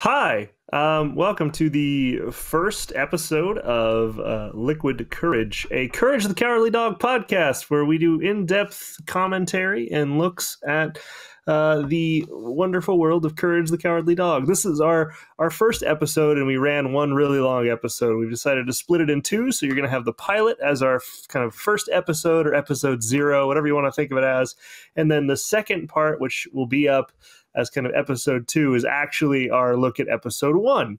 Hi, welcome to the first episode of Liquid Courage, a Courage the Cowardly Dog podcast where we do in-depth commentary and looks at the wonderful world of Courage the Cowardly Dog. This is our first episode, and we ran one really long episode. We've decided to split it in two, so you're going to have the pilot as our kind of first episode, or episode 0, whatever you want to think of it as, and then the second part, which will be up as kind of episode 2, is actually our look at episode 1.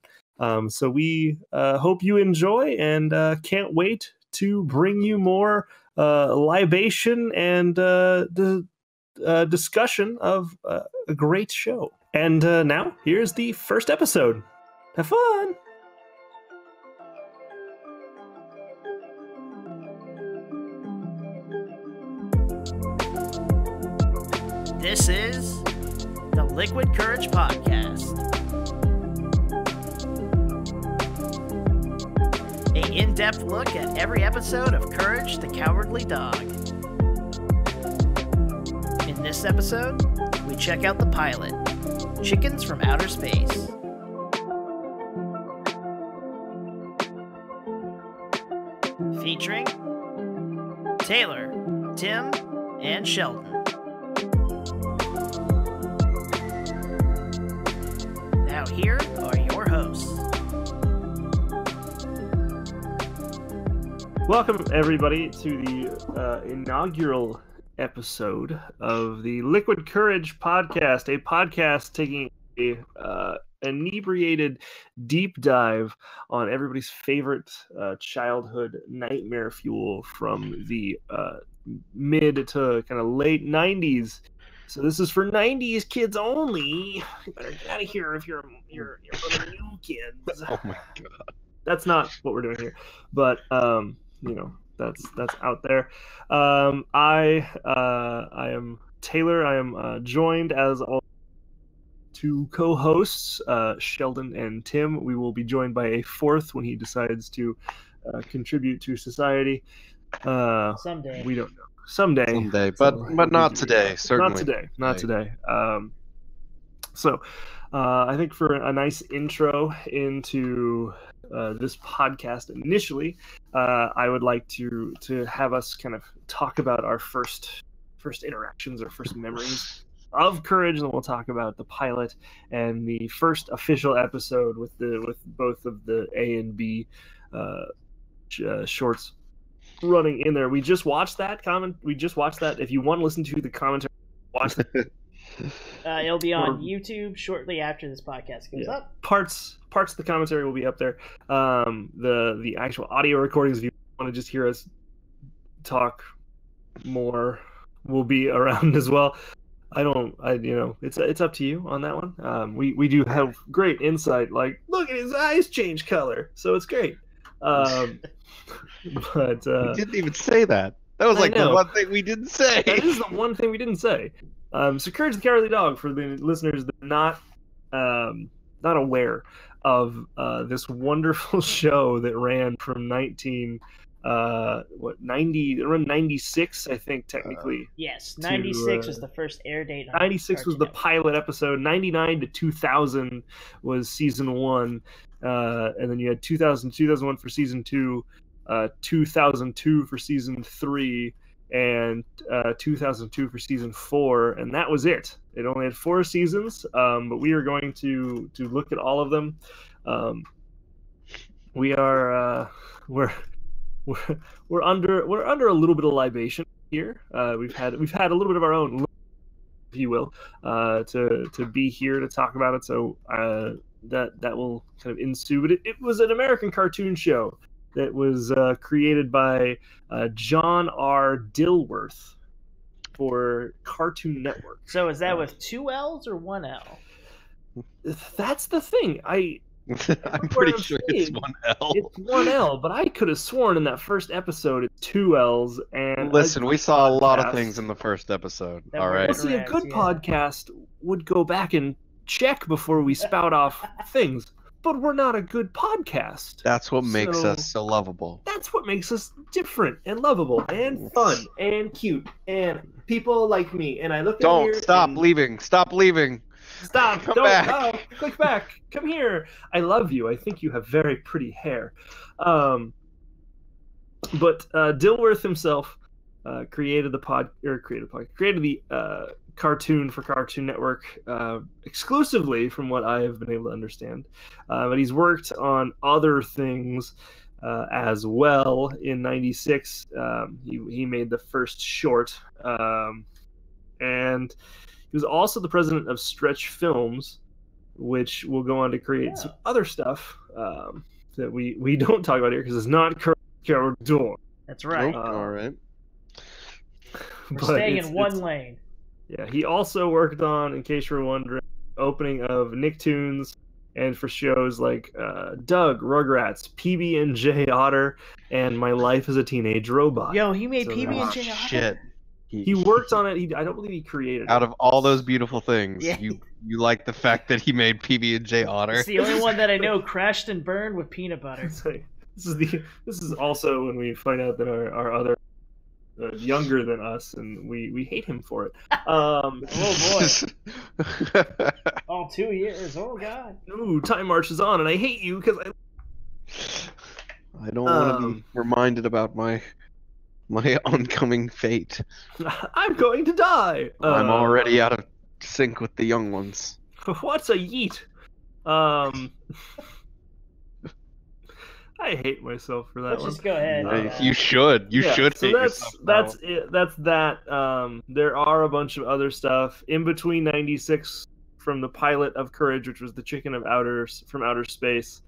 So we hope you enjoy, and can't wait to bring you more libation and discussion of a great show. And now, here's the first episode. Have fun! This is the Liquid Courage Podcast, an in-depth look at every episode of Courage the Cowardly Dog. In this episode, we check out the pilot, Chickens from Outer Space. Featuring Taylor, Tim, and Sheldon. Now here are your hosts. Welcome, everybody, to the inaugural episode of the Liquid Courage Podcast, a podcast taking a inebriated deep dive on everybody's favorite childhood nightmare fuel from the mid to kind of late 90s. So this is for 90s kids only. You better get out of here if you're one of the new kids. Oh my god. That's not what we're doing here. But that's out there. I am Taylor. I am joined as all two co-hosts, Sheldon and Tim. We will be joined by a fourth when he decides to contribute to society. Someday. We don't know. Someday, but not today. Certainly not today. So I think for a nice intro into this podcast initially, I would like to have us kind of talk about our first interactions, our first memories of Courage, and then we'll talk about the pilot and the first official episode with both of the A and B shorts running in there. We just watched that. If you want to listen to the commentary, watch that. It'll be on YouTube shortly after this podcast goes up. Parts of the commentary will be up there. The actual audio recordings, if you want to just hear us talk more, will be around as well. It's up to you on that one. We do have great insight. Like, look at his eyes change color, so it's great. But we didn't even say that. That was like the one thing we didn't say. That is the one thing we didn't say. So Courage the Cowardly Dog, for the listeners that are not aware of this wonderful show that ran from around 96, I think, technically. Yes, 96 was the first air date. 96 was the pilot episode. 99 to 2000 was season 1. And then you had 2001 for season 2, 2002 for season 3, and 2002 for season 4, and that was it. It only had 4 seasons, but we are going to look at all of them. We are we're under a little bit of libation here. We've had a little bit of our own, if you will, to be here to talk about it. So that will kind of ensue. But it was an American cartoon show that was created by John R. Dilworth for Cartoon Network. So is that with 2 L's or 1 L? That's the thing. I'm pretty sure it's 1 L. It's 1 L, but I could have sworn in that first episode it's 2 L's. And listen, we saw a lot of things in the first episode. All right. Well, see, a good podcast would go back and check before we spout off things. But we're not a good podcast. That's what makes us so lovable. That's what makes us different and lovable and fun and cute and people like me. And I look at Don't stop leaving. Stop leaving. Stop! Come Don't! back. Oh, click back! Come here! I love you. I think you have very pretty hair. But Dilworth himself created the cartoon for Cartoon Network exclusively, from what I have been able to understand. But he's worked on other things as well. In '96, he made the first short, and he was also the president of Stretch Films, which will go on to create some other stuff that we don't talk about here because it's not Courage Door. That's right. All right. We're staying in one lane. Yeah, he also worked on, in case you're wondering, opening of Nicktoons, and for shows like Doug, Rugrats, PB&J Otter, and My Life as a Teenage Robot. Yo, he made PB&J Otter? Shit. He worked on it. I don't believe he created it. Out of all those beautiful things, Yeah. you like the fact that he made PB&J Otter. It's the only one that I know crashed and burned with peanut butter. It's like, this is also when we find out that our other younger than us, and we hate him for it. Oh boy. Oh, 2 years. Oh god. Ooh, time marches on, and I hate you because I don't want to be reminded about my oncoming fate. I'm going to die. I'm already out of sync with the young ones. What's a yeet? I hate myself for that Let's one. just go ahead. You should. You should so hate that's yourself. that's it. That's that. There are a bunch of other stuff in between '96 from the pilot of Courage, which was the chicken of from outer space.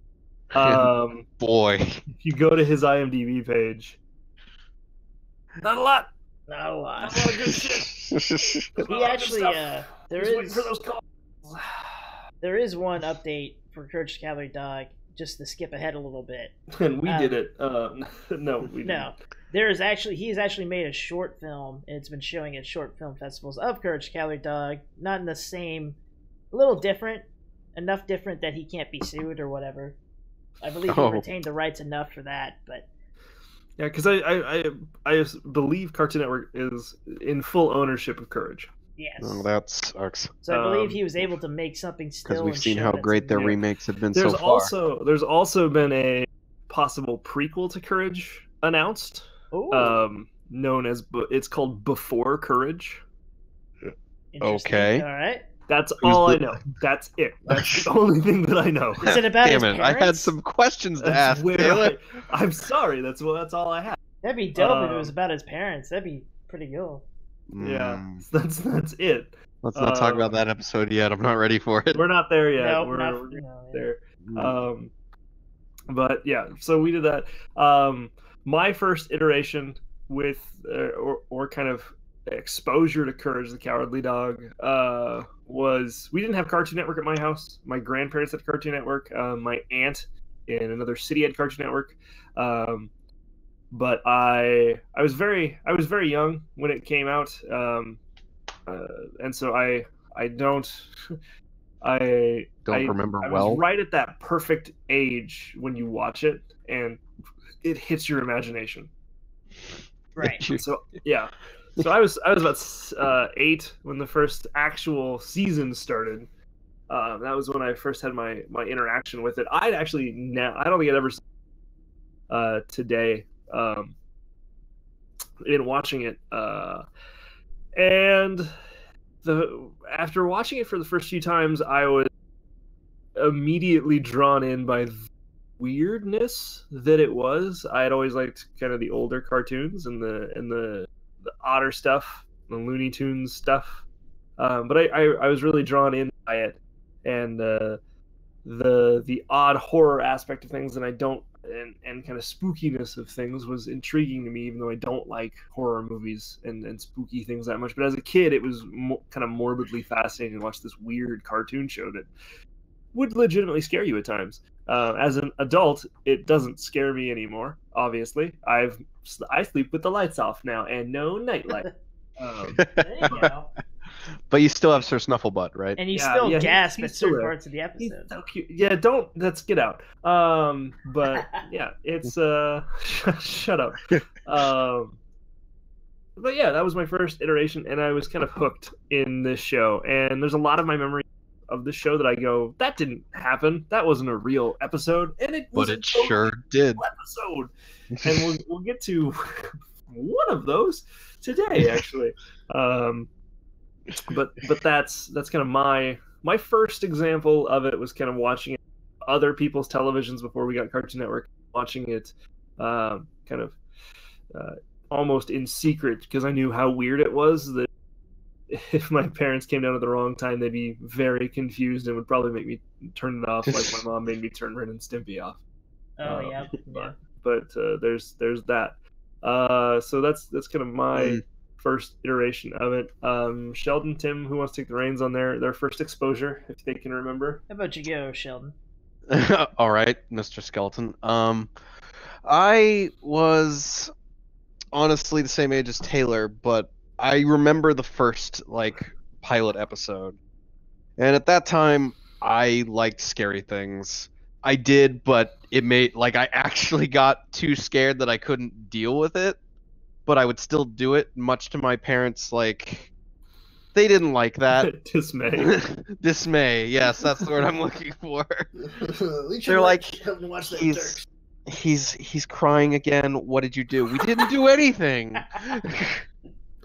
Boy, if you go to his IMDb page, not a lot. Not a lot. Not a lot of good shit. He actually, there is one update for Courage the Cowardly Dog. Just to skip ahead a little bit, and we did it. No, we didn't. No. He's actually made a short film, and it's been showing at short film festivals of Courage the Cowardly Dog. Not in the same, a little different, enough different that he can't be sued or whatever. I believe he retained the rights enough for that, but. Yeah, because I believe Cartoon Network is in full ownership of Courage. Yes. Oh, that sucks. So I believe he was able to make something still. Because we've seen how great their remakes have been so far. There's also been a possible prequel to Courage announced. Known as, it's called Before Courage. Okay. All right. That's all I know. That's it. That's the only thing that I know. Is it about his Damn it! parents? I had some questions to ask. I'm sorry. That's all I have. That'd be dope if it was about his parents. That'd be pretty cool. Yeah, that's it. Let's not talk about that episode yet. I'm not ready for it. We're not there yet. Nope, we're there. But yeah, so we did that. My first iteration with or kind of exposure to Courage the Cowardly Dog was, we didn't have Cartoon Network at my house. My grandparents had Cartoon Network. My aunt in another city had Cartoon Network. But I was very young when it came out, and so I don't remember I well. was right at that perfect age when you watch it, and it hits your imagination. Right. So yeah, so I was about 8 when the first actual season started. That was when I first had my interaction with it. I don't think I'd ever seen today. In watching it, and after watching it for the first few times, I was immediately drawn in by the weirdness that it was. I had always liked kind of the older cartoons and the Otter stuff, the Looney Tunes stuff, but I was really drawn in by it, and the odd horror aspect of things, and and kind of spookiness of things was intriguing to me, even though I don't like horror movies and spooky things that much. But as a kid, it was kind of morbidly fascinating to watch this weird cartoon show that would legitimately scare you at times. As an adult, it doesn't scare me anymore. Obviously, I sleep with the lights off now and no nightlight. There you go. But you still have Sir Snufflebutt, right? And you still gasp he's at certain still there. parts of the episode. He's so cute. Yeah, let's get out. But yeah, it's shut up. But yeah, that was my first iteration, and I was kind of hooked in this show. And there's a lot of my memory of the show that I go, that didn't happen. That wasn't a real episode, and it was But it sure did. episode. And we'll get to one of those today, actually. But that's kind of my first example of it was kind of watching it other people's televisions before we got Cartoon Network, watching it kind of almost in secret because I knew how weird it was that if my parents came down at the wrong time, they'd be very confused and would probably make me turn it off like my mom made me turn Ren and Stimpy off. Oh, yeah. But there's that. So that's kind of my first iteration of it. Sheldon, Tim, who wants to take the reins on their first exposure, if they can remember? How about you go, Sheldon? All right, Mr. Skeleton. I was honestly the same age as Taylor, but I remember the first pilot episode, and at that time I liked scary things. I did, but it made I actually got too scared that I couldn't deal with it, but I would still do it, much to my parents they didn't like that. Dismay. Dismay, yes, that's the word I'm looking for. They're watch that he's crying again. What did you do? We didn't do anything.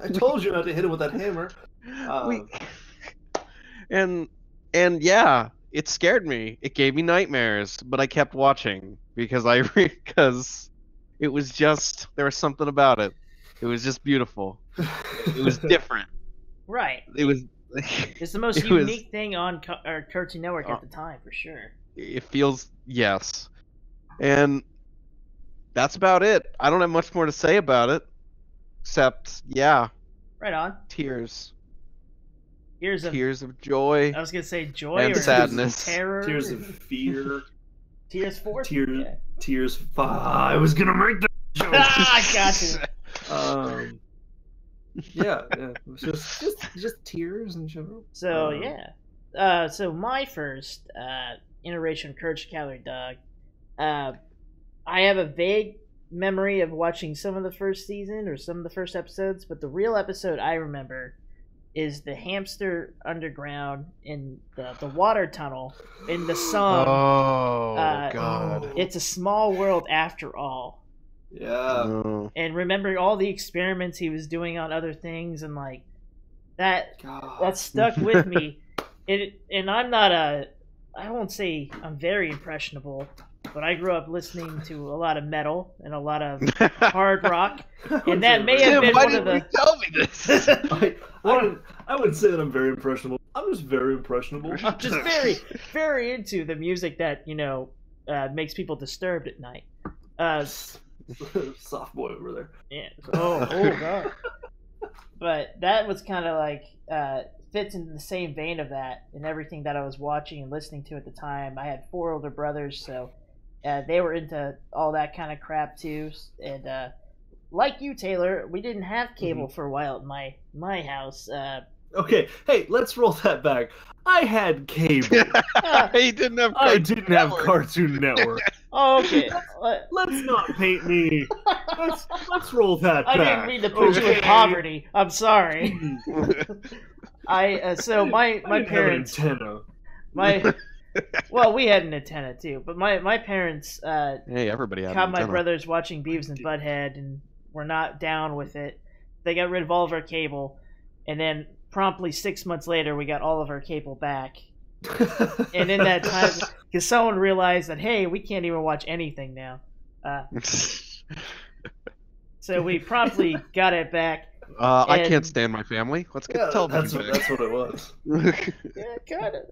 I told you not to hit him with that hammer. And yeah, it scared me. It gave me nightmares, but I kept watching because it was just, there was something about it. It was just beautiful. It was different. Right. It was. It's the most unique thing on Cartoon Network at the time, for sure. It feels, yes. And that's about it. I don't have much more to say about it. Except, yeah. Right on. Tears. Tears of joy. I was gonna say joy and or sadness. Terror. Tears of fear. Tears for. Tears. I was gonna make that joke. I got you. Yeah. It was just tears in general. So yeah. So my first iteration of Courage the Cowardly Dog. I have a vague memory of watching some of the first season or some of the first episodes, but the real episode I remember is the hamster underground in the water tunnel in the song. Oh, God. It's a small world after all. Yeah. And remembering all the experiments he was doing on other things and that stuck with me. And I'm not I won't say I'm very impressionable, but I grew up listening to a lot of metal and a lot of hard rock, and that may have been one of the. Tell me this. I would say that I'm very impressionable. I'm just very impressionable. I'm just very, very into the music that makes people disturbed at night. Soft boy over there. Yeah. Oh God. But that was kind of fits in the same vein of that and everything that I was watching and listening to at the time. I had 4 older brothers, so they were into all that kind of crap too. And like you, Taylor, we didn't have cable for a while at my house. Okay, hey, let's roll that back. I had cable. He didn't have. I didn't have Cartoon Network. Oh, okay. Let's not paint me. Let's roll that back. I didn't mean to put you in poverty. I'm sorry. So my parents. Have an antenna. Well, we had an antenna too, but my parents. Hey, everybody had caught an my antenna. brothers watching Beavis and Butthead, and were not down with it. They got rid of all of our cable, and then promptly 6 months later, we got all of our cable back. And in that time, because someone realized that, hey, we can't even watch anything now. So we promptly got it back. I can't stand my family. Let's get the television back. That's what it was. Yeah, kind of.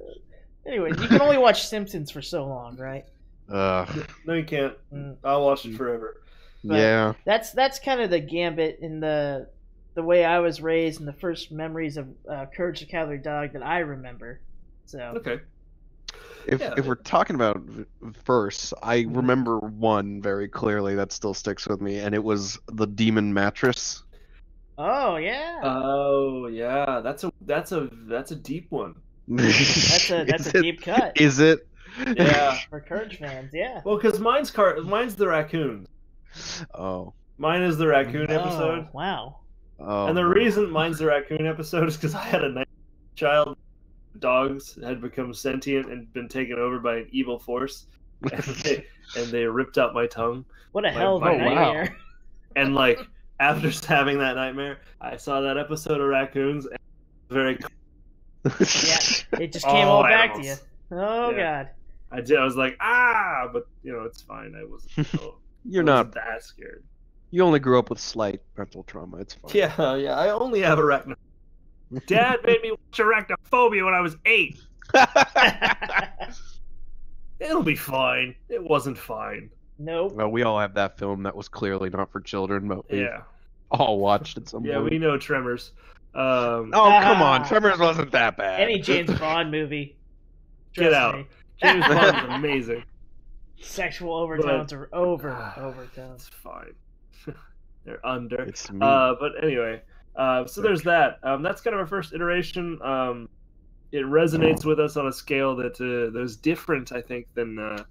Anyway, you can only watch Simpsons for so long, right? No, you can't. I'll watch it forever. But yeah. That's kind of the gambit in the way I was raised and the first memories of Courage the Cowardly Dog that I remember. So okay. If we're talking about first, I remember one very clearly that still sticks with me, and it was the demon mattress. Oh yeah. Oh yeah. That's a deep one. That's a deep cut. Is it? Yeah. For Courage fans, yeah. Well, because mine's the raccoon. Oh. Mine is the raccoon episode. Wow. Oh. And the reason mine's the raccoon episode is because I had a child dogs had become sentient and been taken over by an evil force, and they ripped out my tongue. What a hell of a nightmare! And like after having that nightmare, I saw that episode of Raccoons, and it was very. Yeah, it just came all back to you. Oh God! I did. I was like, but it's fine. I wasn't. You're not that scared. You only grew up with slight mental trauma. It's fine. Yeah. I only have arachnophobia. Dad made me watch Arachnophobia when I was 8. It'll be fine. It wasn't fine. Nope. Well, we all have that film that was clearly not for children, but we all watched it some point. Yeah, we know Tremors. Come on, Tremors wasn't that bad. Any James Bond movie. Get out. James Bond is amazing. Sexual overtones are overtones. It's fine. They're under. It's me. But anyway, so there's that. That's kind of our first iteration. It resonates with us on a scale that is different, I think, than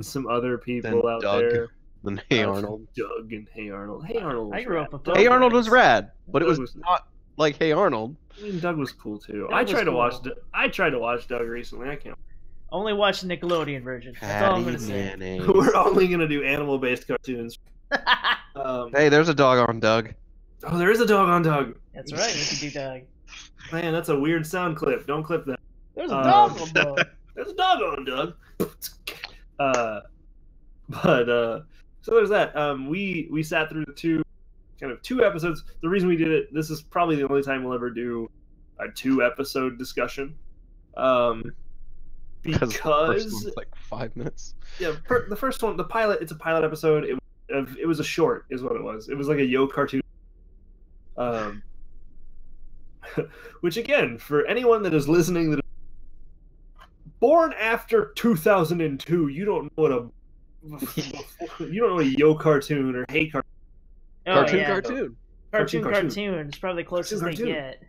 some other people out there. Than Hey Arnold. Doug and Hey Arnold. Hey Arnold. I grew up with Doug. Hey Arnold was rad, but it was not like Hey Arnold. I mean, Doug was cool too. I tried to watch Doug recently. I can't. Only watch the Nickelodeon version. That's all I'm gonna say. We're only gonna do animal-based cartoons. Hey, there's a dog on Doug. Oh, there is a dog on Doug. That's right. We can do Doug. Man, that's a weird sound clip. Don't clip that. There's a dog on Doug. There's a dog on Doug. So there's that. We sat through two episodes. The reason we did it, this is probably the only time we'll ever do a 2-episode discussion. Because the first one's like 5 minutes. Yeah, the first one, the pilot. It's a pilot episode. It was a short, is what it was. It was like a Yo cartoon. Which again, for anyone that is listening that is born after 2002, you don't know what a Yo cartoon or Hey cartoon. Cartoon is probably the closest they get.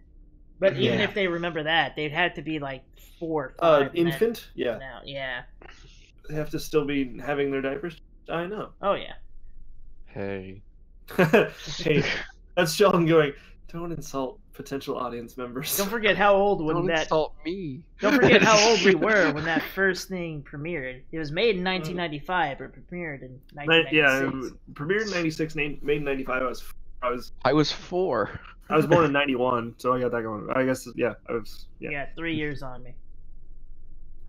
But even if they remember that, they'd have to be like 4 or 5. Infant? Yeah. Now, yeah. They have to still be having their diapers? I know. Oh, yeah. Hey. Hey, that's Sheldon going, don't insult potential audience members. Don't forget how old Don't insult me. Don't forget how old we were when that first thing premiered. It was made in 1995, but premiered in 1996. Yeah, it premiered in 96, made in 95. I was 4. I was born in 91, so I got that going. I guess, yeah, I was, yeah. You got 3 years on me.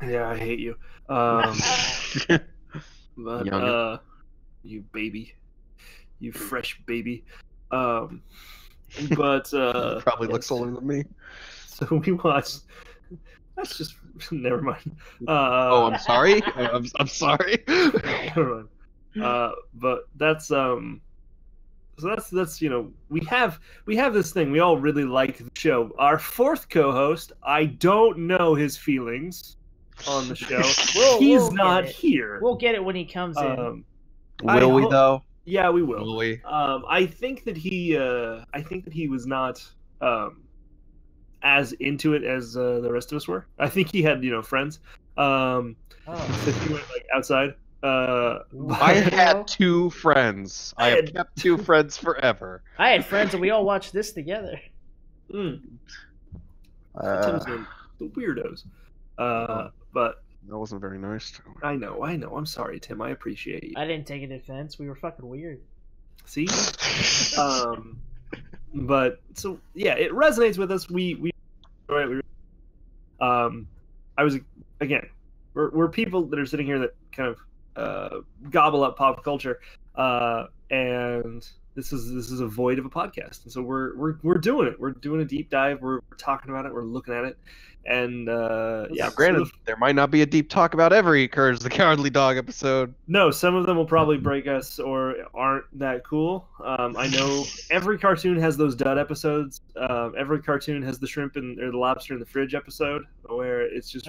Yeah, I hate you. But, you baby. You fresh baby. But probably looks older than me. So we watched. That's just never mind. Oh, I'm sorry. I'm sorry. Never mind. But that's So that's we have this thing. We all really like the show. Our 4th co-host, I don't know his feelings on the show. He's not here. We'll get it when he comes in. Will we though? Yeah, we will. Will we? I think that he was not as into it as the rest of us were. I think he had friends. So he went like outside. I had 2 friends. I have kept 2 friends forever. I had friends and we all watched this together. Tim's the weirdos. But that wasn't very nice. I know. I'm sorry, Tim. I appreciate you. I didn't take an offense. We were fucking weird. See? But so yeah, it resonates with us. I was again, we're people that are sitting here that kind of gobble up pop culture, and this is a void of a podcast, and so we're doing it. We're doing a deep dive. We're talking about it. We're looking at it, and yeah. Granted, there might not be a deep talk about every Courage the Cowardly Dog episode. No, some of them will probably break us or aren't that cool. I know every cartoon has those dud episodes. Every cartoon has the shrimp or the lobster in the fridge episode where it's just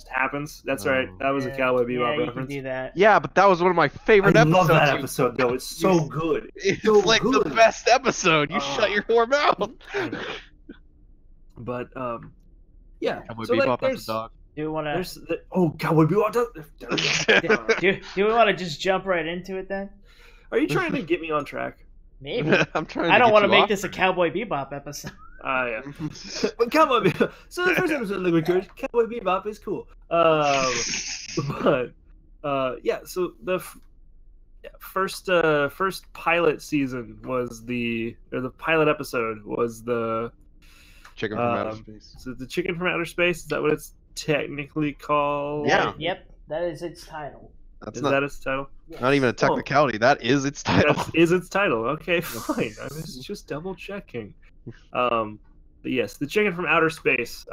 happens. That's right. That was a Cowboy Bebop reference. Can do that. Yeah, but that was one of my favorite episodes. I love that episode though. It's so good. It's so like good. The best episode. You shut your whore mouth. But yeah. Cowboy Bebop as a dog. Do we want to? Cowboy Bebop. Do we want to just jump right into it then? Are you trying to get me on track? Maybe. I'm trying. I don't want to make this a Cowboy Bebop episode. Yeah. But Cowboy Bebop. So the first episode of Liquid Courage, Cowboy Bebop is cool. Yeah. So the first pilot season was the pilot episode was the Chicken from Outer Space. So the Chicken from Outer Space, is that what it's technically called? Yeah. Yep. That is its title. That's Is not, that its title? not even a technicality. That is its title. That is its title. Okay, fine. I was just double checking. But yes, the Chicken from Outer Space.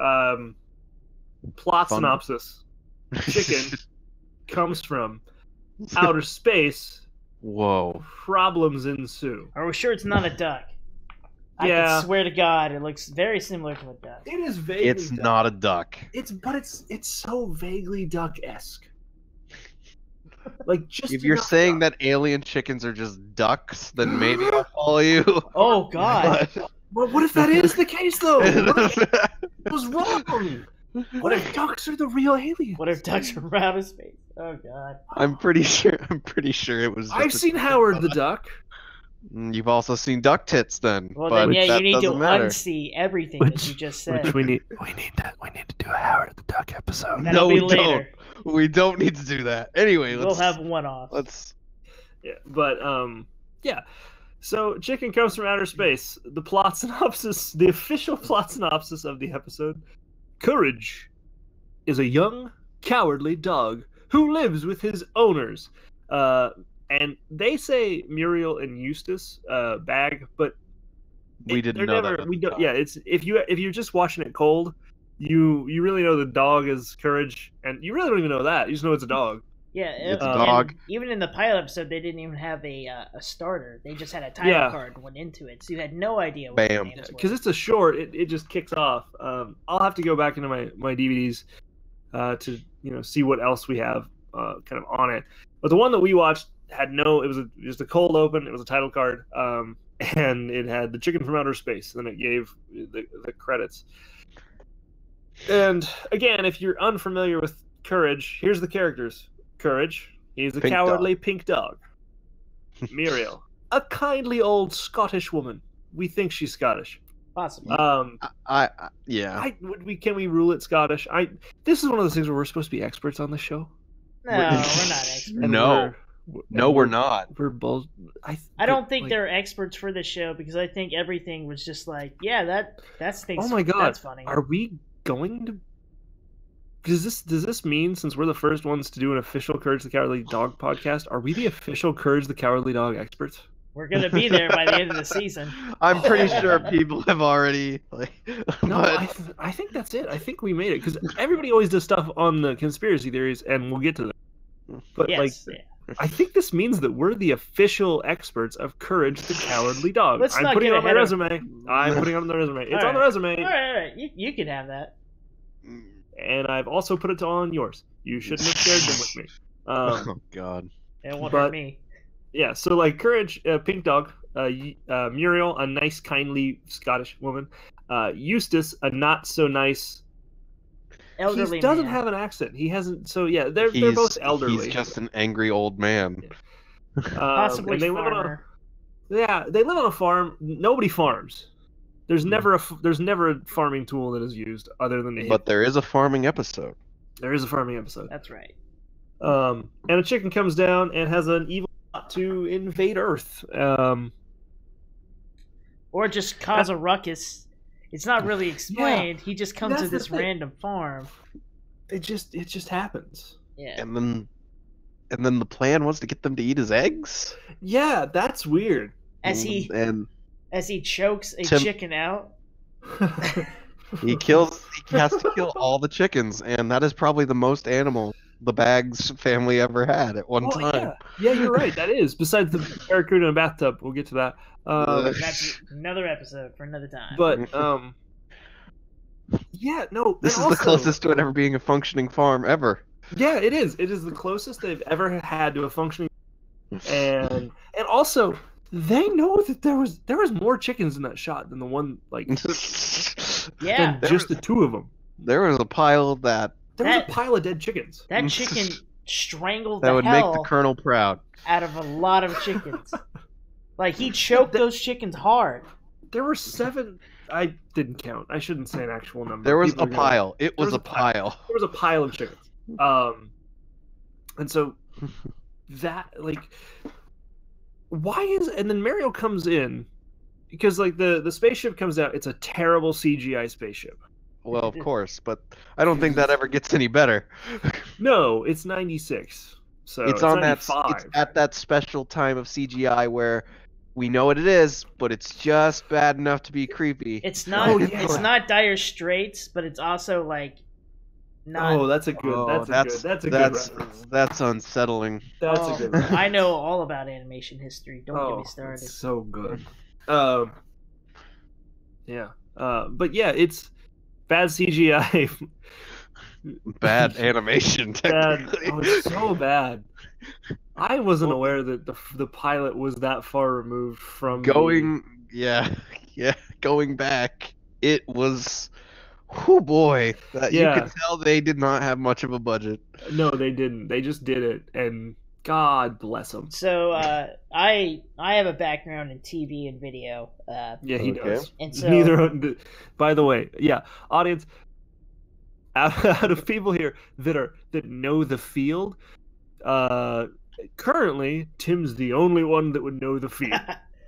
Plot Fun. synopsis: Chicken comes from outer space. Whoa. Problems ensue. Are we sure it's not a duck? I Yeah. can swear to God, it looks very similar to a duck. It is vaguely. It's not a duck. It's so vaguely duck-esque. Like just If you're enough saying duck. that alien chickens are just ducks, then maybe I'll follow you. Oh God! Well, what if that is the case though? What if it was wrong? What if ducks are the real aliens? What if ducks are from outer space? Oh God! I'm pretty sure it was. Just I've seen Howard the Duck. You've also seen duck tits, then. Well, but then yeah, that you need to doesn't matter. unsee everything that you just said. Which we need to do a Howard the Duck episode. That'll No, be we later. don't. We don't need to do that. Anyway, We'll have one off. Let's. Yeah, but yeah. So Chicken comes from outer space. The plot synopsis, the official plot synopsis of the episode: Courage is a young, cowardly dog who lives with his owners. And they say Muriel and Eustace bag, but We didn't they're know never, that. we don't. Yeah, it's if you're just watching it cold, you really know the dog is Courage, and you really don't even know that. You just know it's a dog. Yeah, It's a and dog. even in the pilot episode, they didn't even have a starter. They just had a title Yeah. card went into it, so you had no idea what Bam. the names were. Because it's a short, it just kicks off. I'll have to go back into my DVDs to see what else we have kind of on it. But the one that we watched had it was just a cold open. It was a title card, and it had the Chicken from Outer Space. And then it gave the credits. And again, if you're unfamiliar with Courage, here's the characters. Courage, he's a Pink cowardly pink dog. Muriel, a kindly old Scottish woman. We think she's Scottish. Possibly. Yeah. Can we rule it Scottish? This is one of those things where we're supposed to be experts on the show. No, we're not experts. And No. No, we're not. We're both. I don't think they're experts for this show because I think everything was just like, yeah, that's things. Oh my god, that's funny. Are we going to? Does this mean, since we're the first ones to do an official Courage the Cowardly Dog podcast, are we the official Courage the Cowardly Dog experts? We're gonna be there by the end of the season. I'm pretty sure people have already No, but I think that's it. I think we made it because everybody always does stuff on the conspiracy theories, and we'll get to them. But Yes, like, yeah. I think this means that we're the official experts of Courage the Cowardly Dog. Let's I'm not putting it get on my ahead of- resume. I'm putting it on the resume. It's All on the right. resume. All right. You can have that. And I've also put it on yours. You shouldn't have shared them with me. oh god. It won't But- hurt me. Yeah, so like Courage, pink dog. Muriel, a nice, kindly Scottish woman. Eustace, a not so nice. Elderly He doesn't man. have an accent. He hasn't. So yeah, they're both elderly. He's just an angry old man. Possibly and they live on farmer. they live on a farm. Nobody farms. There's never a farming tool that is used other than the. But there is a farming episode. There is a farming episode. That's right. And a chicken comes down and has an evil plot to invade Earth. Or just cause a ruckus. It's not really explained. He just comes to That's the this thing. random farm. It just happens. Yeah. And then the plan was to get them to eat his eggs? Yeah, that's weird. As he chokes a Tim- chicken out. He has to kill all the chickens, and that is probably the most animal the Bags family ever had at one time. Yeah, you're right. That is. Besides the barracuda in a bathtub, we'll get to that. That's another episode for another time. But yeah, no. This is also, the closest to it ever being a functioning farm ever. Yeah, it is. It is the closest they've ever had to a functioning. And also, they know that there was more chickens in that shot than the one yeah. than just the two of them. There was a pile There was a pile of dead chickens. That chicken strangled that the would make hell the Colonel proud. out of a lot of chickens. Like, he choked those chickens hard. There were 7. I didn't count. I shouldn't say an actual number. There was People a are gonna- pile. It was a pile. There was a pile of chickens. And so that like, why is and then Mario comes in because like the spaceship comes out. It's a terrible CGI spaceship. Well, of course, but I don't think that ever gets any better. No, it's 96. So It's on 95. it's at that special time of CGI where we know what it is, but it's just bad enough to be creepy. It's not. Oh, yeah. It's not Dire Straits, but it's also like not. Oh, that's a good. That's a good reference. That's unsettling. That's Oh, a good reference. I know all about animation history. Don't get me started. It's so good. Yeah. But yeah, it's bad CGI. Bad animation, Bad. technically. Oh, it's so bad. I wasn't aware that the pilot was that far removed from Going back, it was. Oh boy, you could tell they did not have much of a budget. No, they didn't. They just did it, and God bless them. So I have a background in TV and video. Yeah, he Okay. does. And so Neither. By the way, yeah, audience. Out of people here that know the field, currently Tim's the only one that would know the field.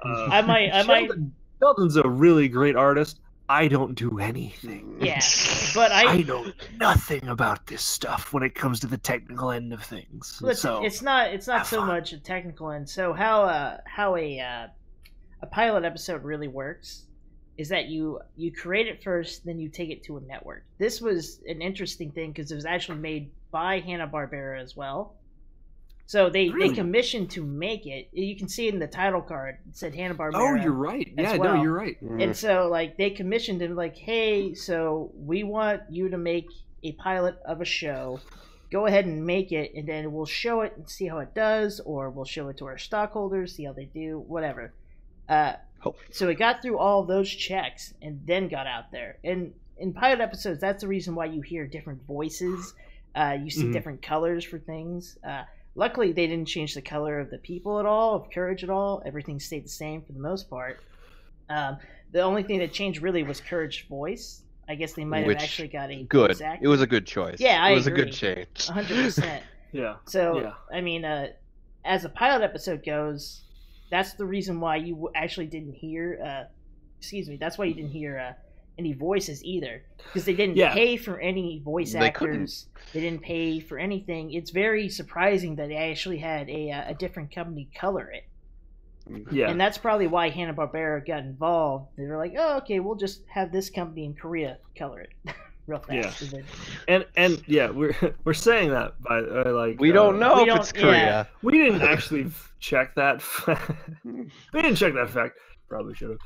I might. Sheldon's a really great artist. I don't do anything. Yeah, but I know nothing about this stuff when it comes to the technical end of things. Listen, So it's not have so fun. much a technical end. So how a pilot episode really works is that you create it first, then you take it to a network. This was an interesting thing because it was actually made by Hanna-Barbera as well. So they commissioned to make it. You can see it in the title card. It said Hanna-Barbera. Oh, you're right. as Yeah, well. no, you're right. And so, like, they commissioned him, like, hey, so we want you to make a pilot of a show. Go ahead and make it, and then we'll show it and see how it does, or we'll show it to our stockholders, see how they do, whatever. So it got through all those checks and then got out there. And in pilot episodes, that's the reason why you hear different voices. You see different colors for things. Luckily, they didn't change the color of the people at all, of Courage at all. Everything stayed the same for the most part. The only thing that changed really was Courage's voice. I guess they might have actually got a good. voice actor. It was a good choice. Yeah, it was agree. a good change. 100%. Yeah. So, yeah. I mean, as a pilot episode goes, that's the reason why you actually didn't hear. That's why you didn't hear any voices either, because they didn't pay for any voice actors. They didn't pay for anything. It's very surprising that they actually had a different company color it. Yeah. And that's probably why Hanna-Barbera got involved. They were like, oh, okay, we'll just have this company in Korea color it real fast. Yeah. And yeah, we're saying that by like we don't know if it's Korea. Yeah. We didn't actually check that. We didn't check that fact. Probably should have.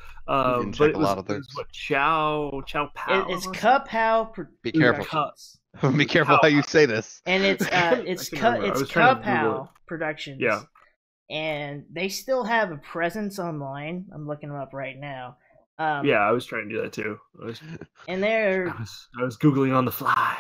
We didn't but check a lot of it was things. what Chow Pao. It's Kapow. Be careful. Be careful how you say this. And it's Kapow Productions. Yeah. And they still have a presence online. I'm looking them up right now. Yeah, I was trying to do that too. And they're. I was googling on the fly.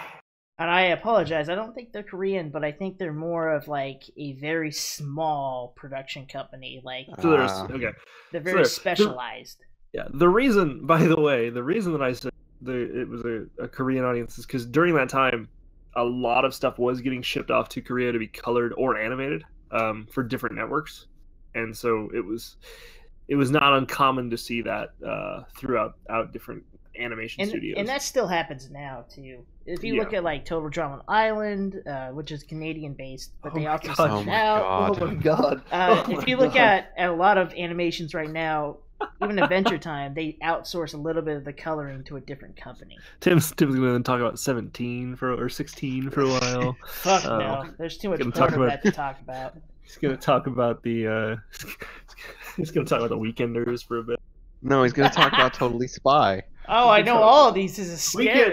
And I apologize. I don't think they're Korean, but I think they're more of like a very small production company. Like So there's okay. They're very specialized. The reason, by the way, that I said it was a Korean audience is because during that time, a lot of stuff was getting shipped off to Korea to be colored or animated for different networks, and so it was not uncommon to see that throughout different animation studios. And that still happens now too. If you look at like Total Drama Island, which is Canadian based, but they also send it out. Oh my god! If you look at a lot of animations right now, even Adventure Time, they outsource a little bit of the coloring to a different company. Tim's going to talk about 17 or 16 for a while. Fuck no, there's too much porn of that to talk about. He's going to talk about the he's going to talk about the Weekenders for a bit. No, he's going to talk about Totally Spy. Oh, I know all of these. This is scary.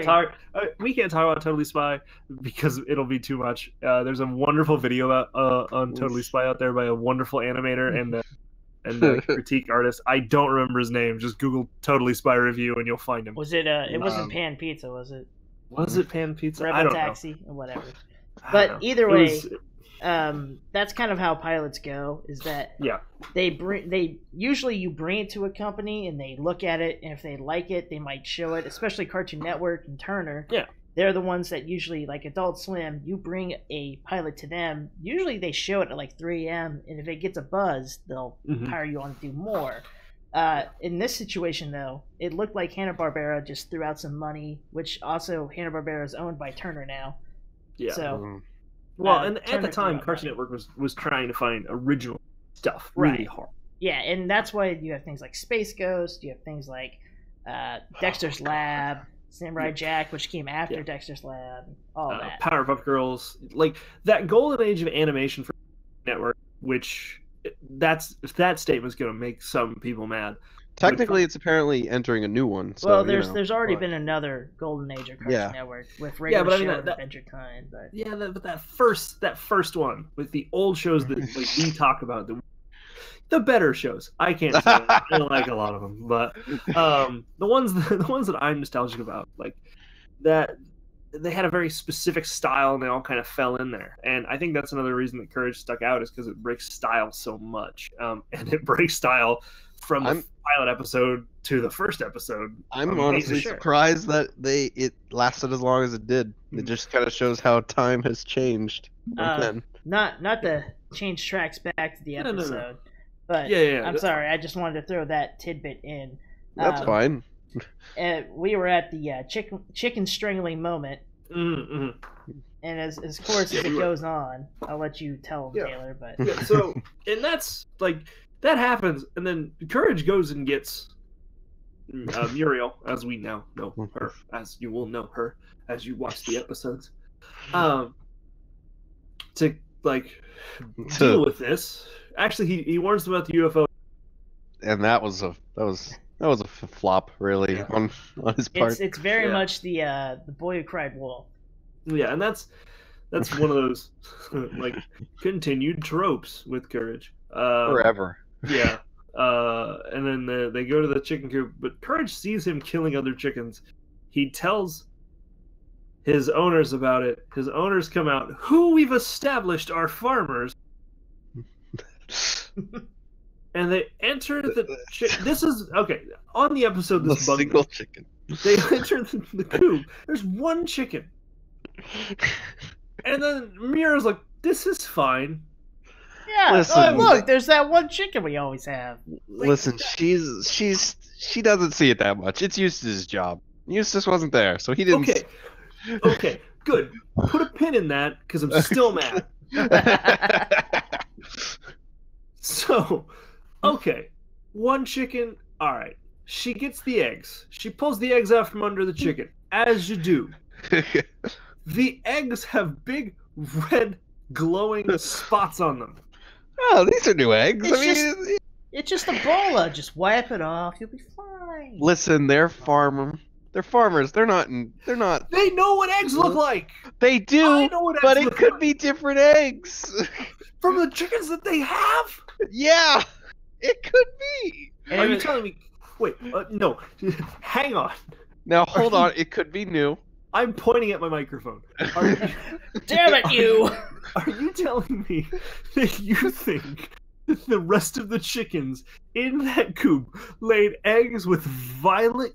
We can't talk about Totally Spy because it'll be too much. There's a wonderful video about on Totally Spy out there by a wonderful animator and the critique artist. I don't remember his name. Just Google Totally Spy review and you'll find him. Was it? It wasn't Pan Pizza, was it? Was it Pan Pizza? Rebel I don't Taxi know. or whatever. But either way, that's kind of how pilots go. Is that Yeah. usually you bring it to a company and they look at it, and if they like it, they might show it. Especially Cartoon Network and Turner. Yeah. They're the ones that usually, like Adult Swim, you bring a pilot to them. Usually they show it at like 3 a.m. and if it gets a buzz, they'll hire you on to do more. In this situation, though, it looked like Hanna-Barbera just threw out some money, which also Hanna-Barbera is owned by Turner now. Yeah. So, well, and Turner at the time, threw out Cartoon money. Network was trying to find original stuff really Right. hard. Yeah, and that's why you have things like Space Ghost. You have things like Dexter's Lab, Samurai Jack, which came after Dexter's Lab, all that. Powerpuff Girls, like that golden age of animation for Network, which that statement's going to make some people mad. Technically, it's apparently entering a new one. So, well, there's already been another golden age of Cartoon Network with regular but I mean, show and Adventure Time. But but that first one with the old shows that like we talk about, the better shows. I can't say I don't like a lot of them, but the ones that I'm nostalgic about, like that, they had a very specific style and they all kind of fell in there. And I think that's another reason that Courage stuck out, is because it breaks style so much, and it breaks style from the pilot episode to the first episode. I'm honestly surprised that it lasted as long as it did. It just kind of shows how time has changed. Not to change tracks back to the episode. No. But I'm sorry, I just wanted to throw that tidbit in. That's fine. We were at the chicken strangling moment, and as course as it goes on, I'll let you tell them, Taylor. But so, and that's like that happens, and then Courage goes and gets Muriel, as we now know her, as you will know her as you watch the episodes, to like deal with this. Actually, he warns them about the UFO, and that was a flop, really, on his part. It's very much the boy who cried wolf. Yeah, and that's one of those like continued tropes with Courage. Forever. Yeah. And then they go to the chicken coop, but Courage sees him killing other chickens. He tells his owners about it. His owners come out, who we've established are farmers. And they enter the this is okay on the episode. This the single chicken. They enter the coop. There's one chicken, and then Mira's like, "This is fine." Yeah. Listen, look, there's that one chicken we always have. Listen, she doesn't see it that much. It's Eustace's job. Eustace wasn't there, so he didn't. Okay, good. Put a pin in that because I'm still mad. So, okay, one chicken, alright. She gets the eggs. She pulls the eggs out from under the chicken, as you do. The eggs have big, red, glowing spots on them. Oh, these are new eggs. It's just Ebola. Just wipe it off. You'll be fine. Listen, they're farmers. They're not. They know what eggs look like. They do, but it could be different eggs. From the chickens that they have? Yeah, it could be. Are you telling me? Wait, no. Hang on. Now, hold on. It could be new. I'm pointing at my microphone. Damn it, you! Are you telling me that you think that the rest of the chickens in that coop laid eggs with violet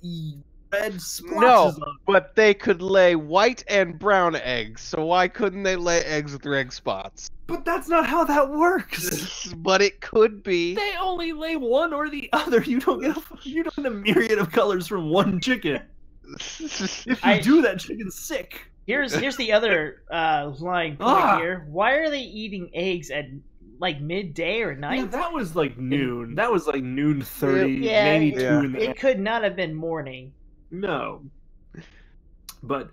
red splotches on them? But they could lay white and brown eggs, so why couldn't they lay eggs with red spots? But that's not how that works. But it could be. They only lay one or the other. You don't get a myriad of colors from one chicken. If you do, that chicken's sick. Here's the other lying point here. Why are they eating eggs at like midday or night? Yeah, that was like noon. That was like noon 30, maybe 2 in the It could not have been morning. No. But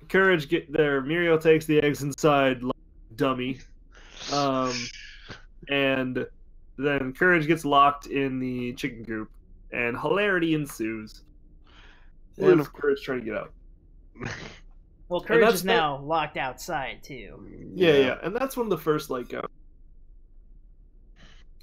Courage get there. Muriel takes the eggs inside like dummy. And then Courage gets locked in the chicken coop, and hilarity ensues. And of Courage trying to get out. Well, Courage is now locked outside too. Yeah, and that's one of the first like.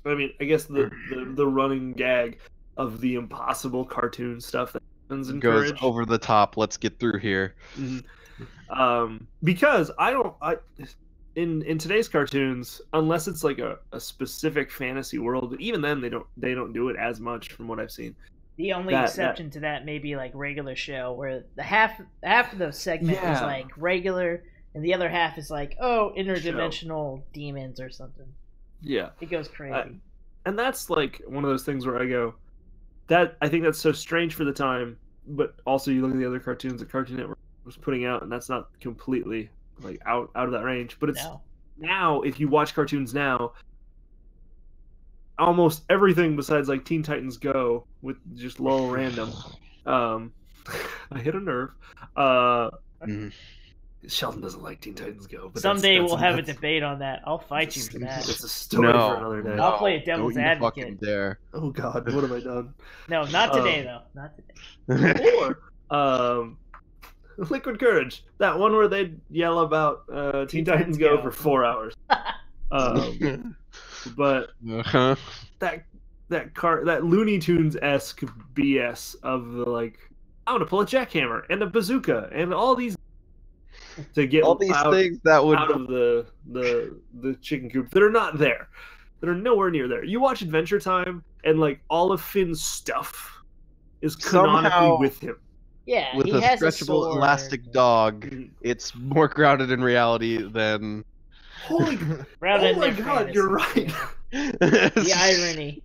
I mean, I guess the running gag of the impossible cartoon stuff that happens in goes Courage. Over the top. Let's get through here. Mm-hmm. Because in today's cartoons, unless it's like a specific fantasy world, but even then they don't do it as much from what I've seen. The only exception to that may be like regular show, where the half of the segment is like regular, and the other half is like, oh, interdimensional demons or something. Yeah, it goes crazy. And that's like one of those things where I go, that I think that's so strange for the time, but also you look at the other cartoons that Cartoon Network was putting out, and that's not completely like out of that range. But it's now if you watch cartoons now, almost everything besides like Teen Titans Go with just little random. I hit a nerve. Sheldon doesn't like Teen Titans Go. But someday we'll have a debate on that. I'll fight you for that. It's a story for another day. I'll play a devil's advocate. Dare. Oh God, what have I done? No, not today though. Not today. Or Liquid Courage, that one where they yell about Teen Titans Go for 4 hours. But that Looney Tunes-esque BS of the like, I want to pull a jackhammer and a bazooka and all these to get things that would out of the chicken coop that are not there, that are nowhere near there. You watch Adventure Time and like all of Finn's stuff is canonically with him. Yeah, with a stretchable elastic dog, it's more grounded in reality than. Holy! Oh my God, you're right. The irony.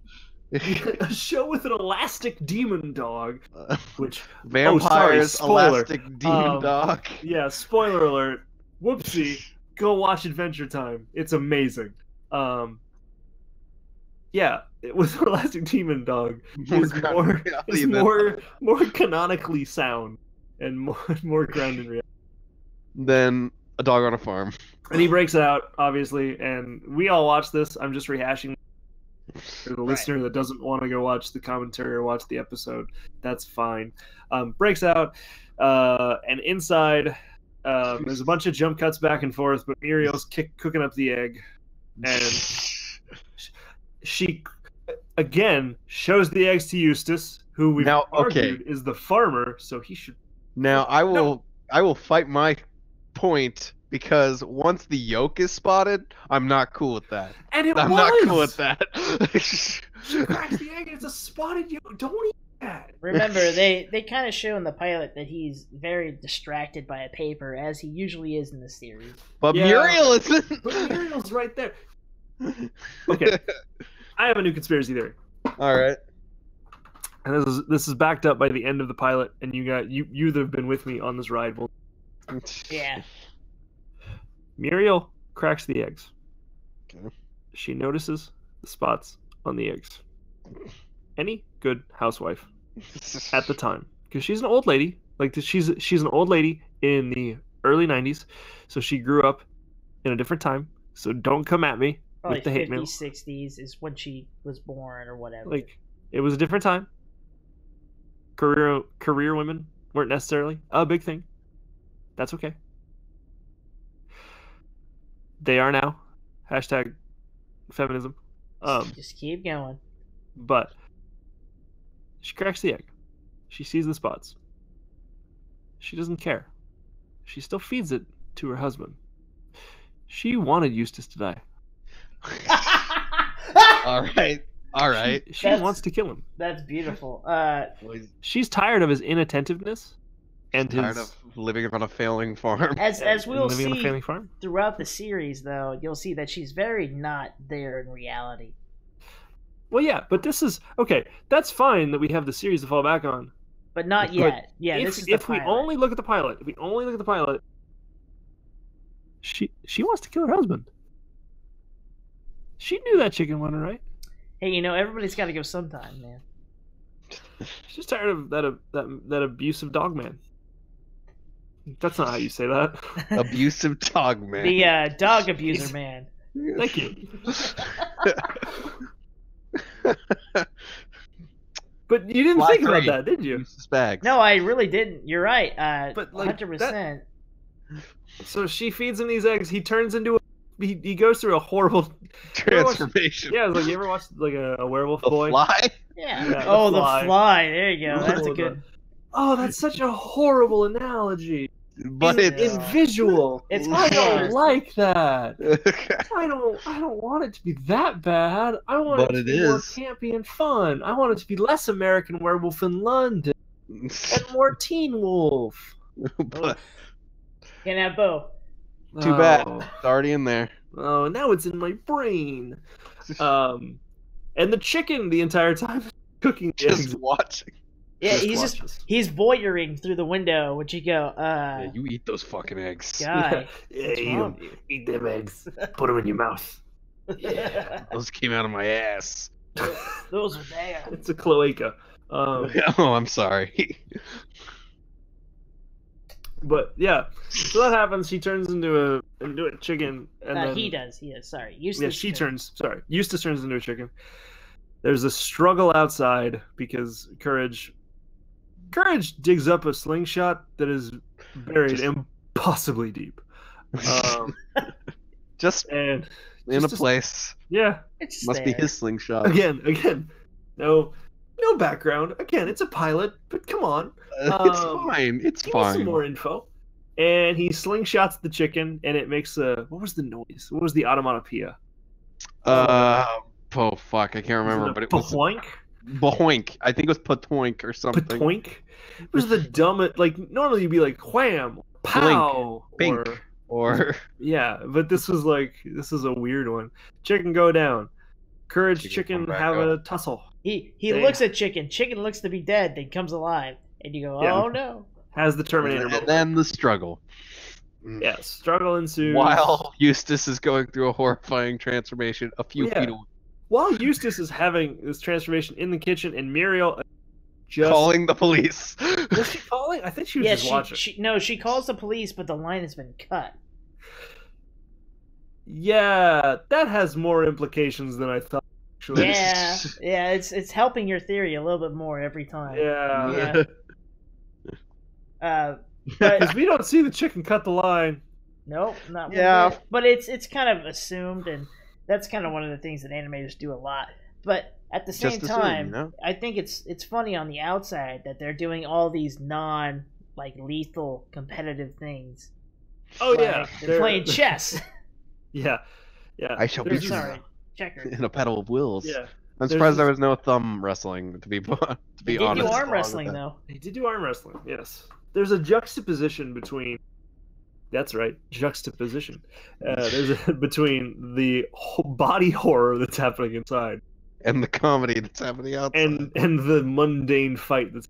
A show with an elastic demon dog, which vampires, elastic demon dog. Yeah, spoiler alert. Whoopsie. Go watch Adventure Time. It's amazing. Yeah, with an elastic demon dog is more canonically sound and more grounded in reality than a dog on a farm. And he breaks it out, obviously, and we all watch this. I'm just rehashing. For the listener that doesn't want to go watch the commentary or watch the episode, that's fine. Breaks out, and inside there's a bunch of jump cuts back and forth, but Muriel's cooking up the egg, and she again shows the eggs to Eustace, who we've argued is the farmer, so he should. Now I will fight my point. Because once the yolk is spotted, I'm not cool with that. And I'm not cool with that. She cracks the egg and it's a spotted yolk. Don't eat that. Remember, they kind of show in the pilot that he's very distracted by a paper, as he usually is in the series. But Muriel isn't. But Muriel's right there. Okay. I have a new conspiracy theory. All right. And this is backed up by the end of the pilot, and you that have been with me on this ride. Yeah. Muriel cracks the eggs. Okay. She notices the spots on the eggs. Any good housewife at the time, because she's an old lady. Like she's an old lady in the early 90s, so she grew up in a different time. So don't come at me with the hate mail. 50s, 60s is when she was born or whatever. Like it was a different time. Career women weren't necessarily a big thing. That's okay. They are now. Hashtag feminism. Just keep going. But she cracks the egg. She sees the spots. She doesn't care. She still feeds it to her husband. She wanted Eustace to die. All right. She wants to kill him. That's beautiful. She's tired of his inattentiveness. And tired of living on a failing farm. As we'll see on a failing farm. Throughout the series, though, you'll see that she's very not there in reality. Well, yeah, but this is okay. That's fine that we have the series to fall back on, but not yet. Yeah, if we only look at the pilot, she wants to kill her husband. She knew that chicken wasn't right. Hey, everybody's got to go sometime, man. She's tired of that abusive dog man. That's not how you say that. Abusive dog man. The dog abuser man. Thank you. But you didn't think about that, did you? No, I really didn't. You're right. But 100%. So she feeds him these eggs. He turns into he goes through a horrible transformation. Yeah, you ever watched like a werewolf boy? Fly? Yeah. The fly. There you go. That's a good. Oh, that's such a horrible analogy. But in it's visual. It's I don't close. like that. I don't want it to be that bad. I want But it to it be more is. campy and fun. I want it to be less American Werewolf in London and more Teen Wolf. But Can't have both. too bad. Oh. It's already in there. Oh, now it's in my brain. And the chicken the entire time cooking the eggs. Just watching. Yeah, Just he's voyeuring through the window. Would you go? Yeah, you eat those fucking eggs. Guy. Yeah, What's eat wrong them. with Eat them eggs. Put them in your mouth. Yeah, those came out of my ass. Those are bad. It's a cloaca. Oh, I'm sorry. But yeah, so that happens. He turns into a chicken, and then He does. Sorry. Eustace turns into a chicken. There's a struggle outside because Courage digs up a slingshot that is buried impossibly deep. Just And in a place. Yeah. It's Must be his slingshot. Again. No background. Again, it's a pilot, but come on. It's fine. It's Give me some fine. more info. And he slingshots the chicken, and it makes a... What was the noise? What was the onomatopoeia? Oh fuck, I can't remember, but it was Bahoink? Bahoink. I think it was Patoink or something. Patoink? It was the dumbest... Like, normally you'd be like, wham, pow, Bink. Or yeah, but this is a weird one. Chicken go down. Courage chicken have a tussle. He looks at chicken. Chicken looks to be dead. Then comes alive, and you go, Yeah. "Oh no!" Has the Terminator and moment. then the struggle. Yeah, struggle ensues. While Eustace is going through a horrifying transformation a few feet away. While Eustace is having this transformation in the kitchen, and Muriel just Calling the police. Was she calling? I think she was just watching. She calls the police, but the line has been cut. Yeah, that has more implications than I thought. Actually. Yeah, it's helping your theory a little bit more every time. Yeah. But Because we don't see the chicken cut the line. nope, not Yeah. one bit. But it's kind of assumed, and that's kind of one of the things that animators do a lot. But at the same Just assume, time, you know? I think it's funny on the outside that they're doing all these lethal competitive things. Oh yeah, They're playing chess. Yeah. I shall They're beat you sorry, checkers. in a pedal of wills. Yeah. I'm surprised there was no thumb wrestling. To be They did honest, do arm wrestling though. They did do arm wrestling. Yes. There's a juxtaposition between. That's right, juxtaposition. Between the body horror that's happening inside and the comedy that's happening outside. and the mundane fight that's.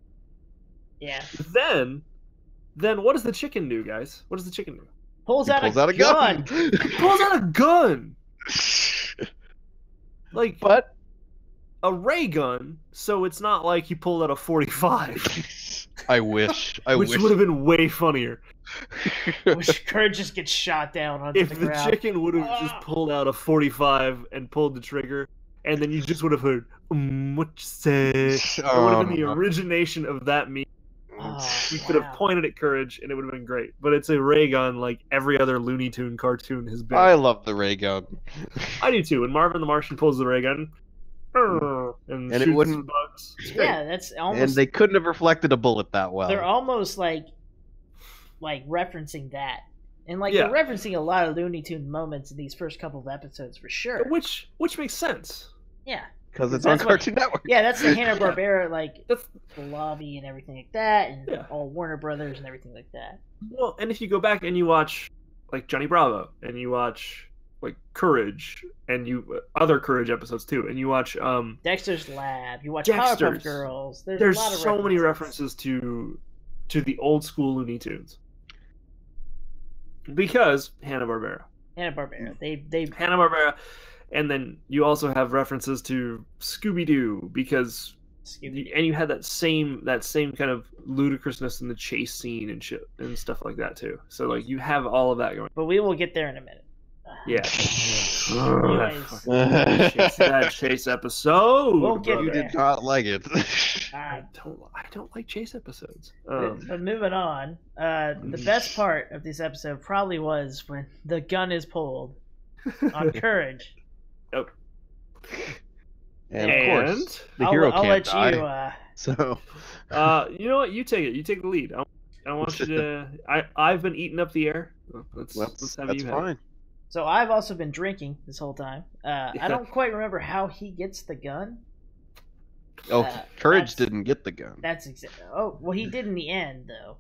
Yeah. Then what does the chicken do, guys? What does the chicken do? Pulls He out pulls a out a gun. Pulls out a gun, like But a ray gun. So it's not like he pulled out a 45, I wish. which would have been way funnier Wish Courage just gets shot down onto if the the ground. chicken would have just pulled out a 45 and pulled the trigger, and then you just would have heard what you say. It would have been the origination of that meme. We could have pointed at Courage, and it would have been great. But it's a ray gun like every other Looney Tune cartoon has been. I love the ray gun. I do too. When Marvin the Martian pulls the ray gun, and it shoots wouldn't- bugs. It's great. Yeah, that's almost. And they couldn't have reflected a bullet that well. They're almost like referencing that, and Yeah. they're referencing a lot of Looney Tune moments in these first couple of episodes for sure. Which makes sense. Yeah, Because it's on That's what- Cartoon Network. yeah, that's the Hanna-Barbera That's the lobby and everything like that, and Yeah. all Warner Brothers and everything like that. well, and if you go back and you watch like Johnny Bravo, and you watch like Courage, and you other Courage episodes too, and you watch Dexter's Lab. You watch Dexter's. Powerpuff Girls. There's there's a lot of so many references to the old school Looney Tunes because Hanna-Barbera. Hanna-Barbera. They Hanna-Barbera, and then you also have references to Scooby-Doo because you had that same kind of ludicrousness in the chase scene and shit and stuff like that too. So like you have all of that going. But we will get there in a minute. Yeah. Anyways. that chase episode. We'll get You there. did not like it. I don't like chase episodes. But moving on, the best part of this episode probably was when the gun is pulled on Courage. Yep. And of course, the hero I'll can't let die. you. So You know what? You take it. You take the lead. I want you to. I've been eating up the air. Let's have that's you have it. fine. So I've also been drinking this whole time. Yeah. I don't quite remember how he gets the gun. Oh, Courage that's- didn't get the gun. That's oh well, he did in the end though.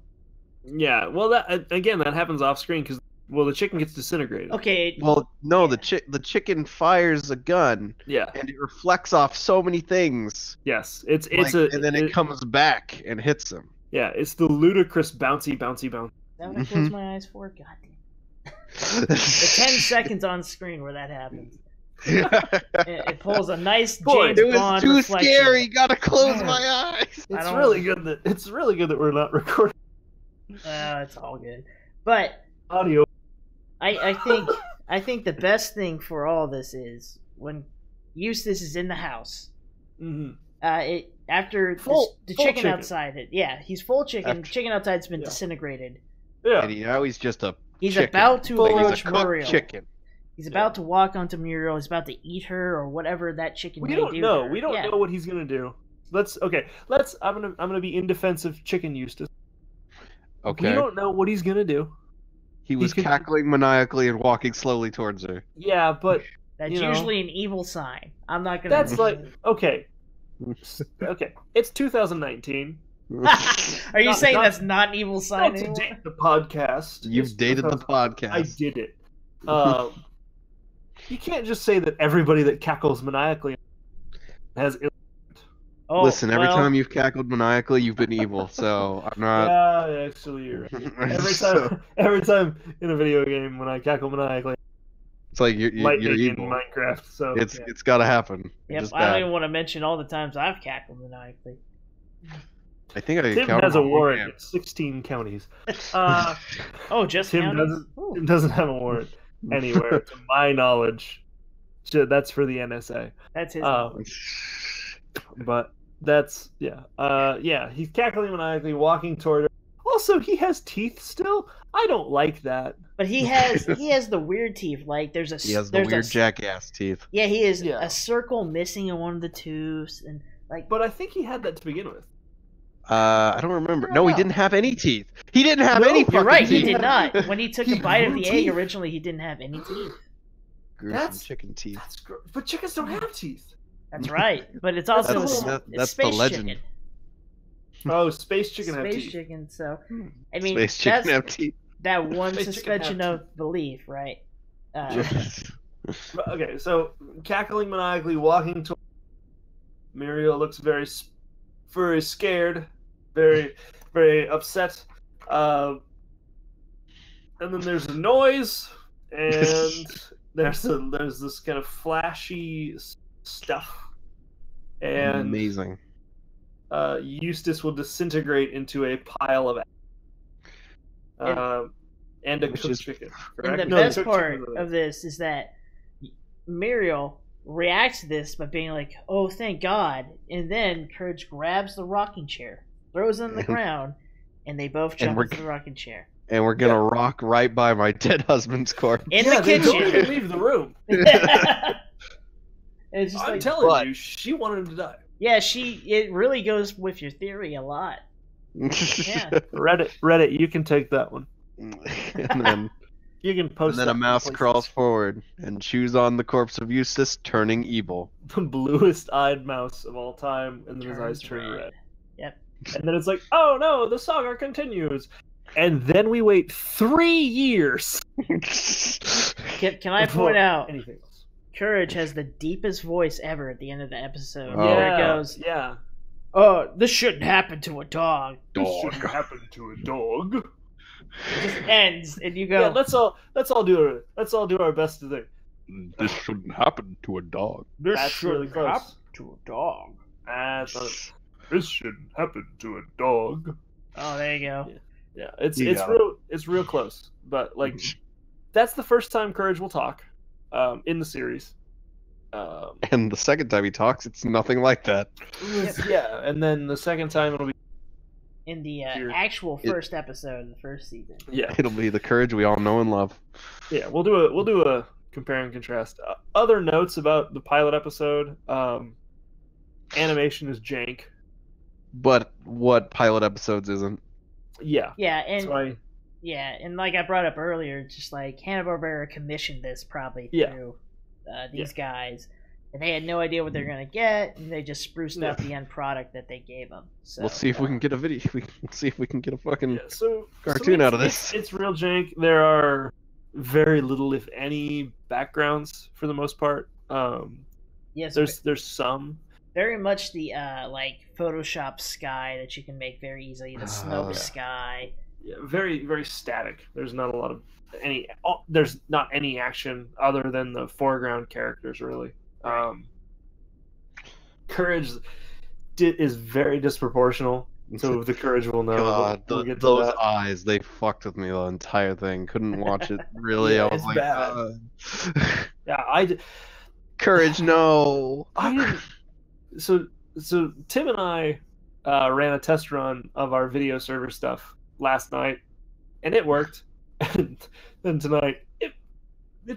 Yeah. Well, that happens off screen because the chicken gets disintegrated. Okay. Well, no, the chicken fires a gun, Yeah. and it reflects off so many things. Yes. It's and then it comes back and hits him. Yeah. It's the ludicrous bouncy. Is that what I close my eyes for? God damn. The 10 seconds on screen where that happens. It pulls a nice James It was Bond too reflection. scary. Gotta close my eyes. It's really good that we're not recording It's all good. But audio. I think the best thing for all this is when Eustace is in the house. Mm-hmm. After the Full chicken chicken. outside it. Yeah, he's full chicken. After- Chicken outside's been Yeah. disintegrated. Yeah. And now he's just a He's chicken. about to Like, approach he's a cooked Muriel. chicken. He's about to walk onto Muriel. He's about to eat her or whatever that chicken We may don't do. know. to her. We don't Yeah. know what he's gonna do. I'm gonna be in defense of Chicken Eustace. Okay. We don't know what he's gonna do. He was could- cackling maniacally and walking slowly towards her. Yeah, but That's you know. usually an evil sign. I'm not gonna. that's like okay. Okay. It's 2019. Are you Not- saying not- that's not an evil sign Not to anymore? date the podcast. You've It's dated the 2000 podcast. I did it. You can't just say that everybody that cackles maniacally has. Oh, Listen, every well, time you've cackled maniacally, you've been evil. So I'm not. Yeah, actually, you're right. Every time in a video game when I cackle maniacally, It's like you're lightning in evil. Minecraft. So It's got to happen. Yep, Just I don't bad. even want to mention all the times I've cackled maniacally. I think I Tim counted has a on one warrant hand. in 16 counties. Oh, just Tim counties? doesn't. Ooh. Tim doesn't have a warrant anywhere, to my knowledge. That's for the NSA. That's his. But that's he's cackling maniacally, walking toward her. Also, he has teeth still. I don't like that. But he has the weird teeth. Like there's a He has the there's weird a, jackass teeth. Yeah, he is Yeah. a circle missing in one of the tooths, and like. But I think he had that to begin with. I don't remember. I don't No, he know. didn't have any teeth. He didn't have No, any you're fucking You're right. teeth. He did not. When he took He a bite of grew the teeth. egg, originally he didn't have any teeth. Gruesome That's- chicken teeth. That's gross. But chickens don't have teeth. That's right. But it's also That's- it's that's the space legend. chicken. Oh, space chicken have Space teeth. chicken. So I mean, Space chicken that's have teeth. that one Space chicken suspension have of belief, right? But, okay, so cackling maniacally, walking toward Muriel looks very scared, very, very upset. And then there's a noise, and there's this kind of flashy stuff, and Amazing. Eustace will disintegrate into a pile of and a Which cooked is- chicken. And Correct? the No, best cooked part chicken. of this is that Muriel reacts to this by being like, "Oh, thank God!" And then Courage grabs the rocking chair, throws it on the ground, and they both jump we're- into the rocking chair And we're gonna rock right by my dead husband's corpse. in Yeah, the they don't even kitchen. leave the room. It's just I'm like, telling But- you, she wanted him to die. yeah, it really goes with your theory a lot. Yeah. Reddit, you can take that one. and then, You can post. and then that a in mouse places. crawls forward and chews on the corpse of Eustace, turning evil. The bluest-eyed mouse of all time, and then his eyes Turns turn red. Yep. And then it's like, oh no, the saga continues. And then we wait 3 years. Can I before point out, anything else? Courage has the deepest voice ever at the end of the episode, Oh. where it goes, yeah. This shouldn't happen to a dog." This shouldn't happen to a dog. It just ends, and you go, Yeah, let's all do our best to think. This shouldn't happen to a dog. "This That's really shouldn't close. happen to a dog." That's not it. This shouldn't happen to a dog. Oh, there you go. Yeah, it's Yeah. real close. But like, that's the first time Courage will talk, in the series. And the second time he talks, it's nothing like that. Yeah, and then the second time it'll be In the Here. actual first episode of the first season. yeah, It'll be the Courage we all know and love. yeah. We'll do a compare and contrast. Other notes about the pilot episode: animation is jank. But what pilot episodes isn't? Yeah. Yeah, and So and like I brought up earlier, just like Hanna-Barbera commissioned this probably Yeah. through these guys, and they had no idea what they're gonna get, and they just spruced up the end product that they gave them. So Let's see if we can get a video. Let's see if we can get a fucking cartoon it's, out of this. It's real jank. There are very little, if any, backgrounds for the most part. yes, There's some. very much the like Photoshop sky that you can make very easily. The snow sky. Yeah, very very static. There's not a lot of any. There's not any action other than the foreground characters really. Courage is very disproportional. So the Courage will know. God, we'll get to those that. eyes, they fucked with me the entire thing. Couldn't watch it, really. Yeah, I was it's like, bad. Yeah, Courage, no. I didn't. So Tim and I ran a test run of our video server stuff last night, and it worked. And then tonight, it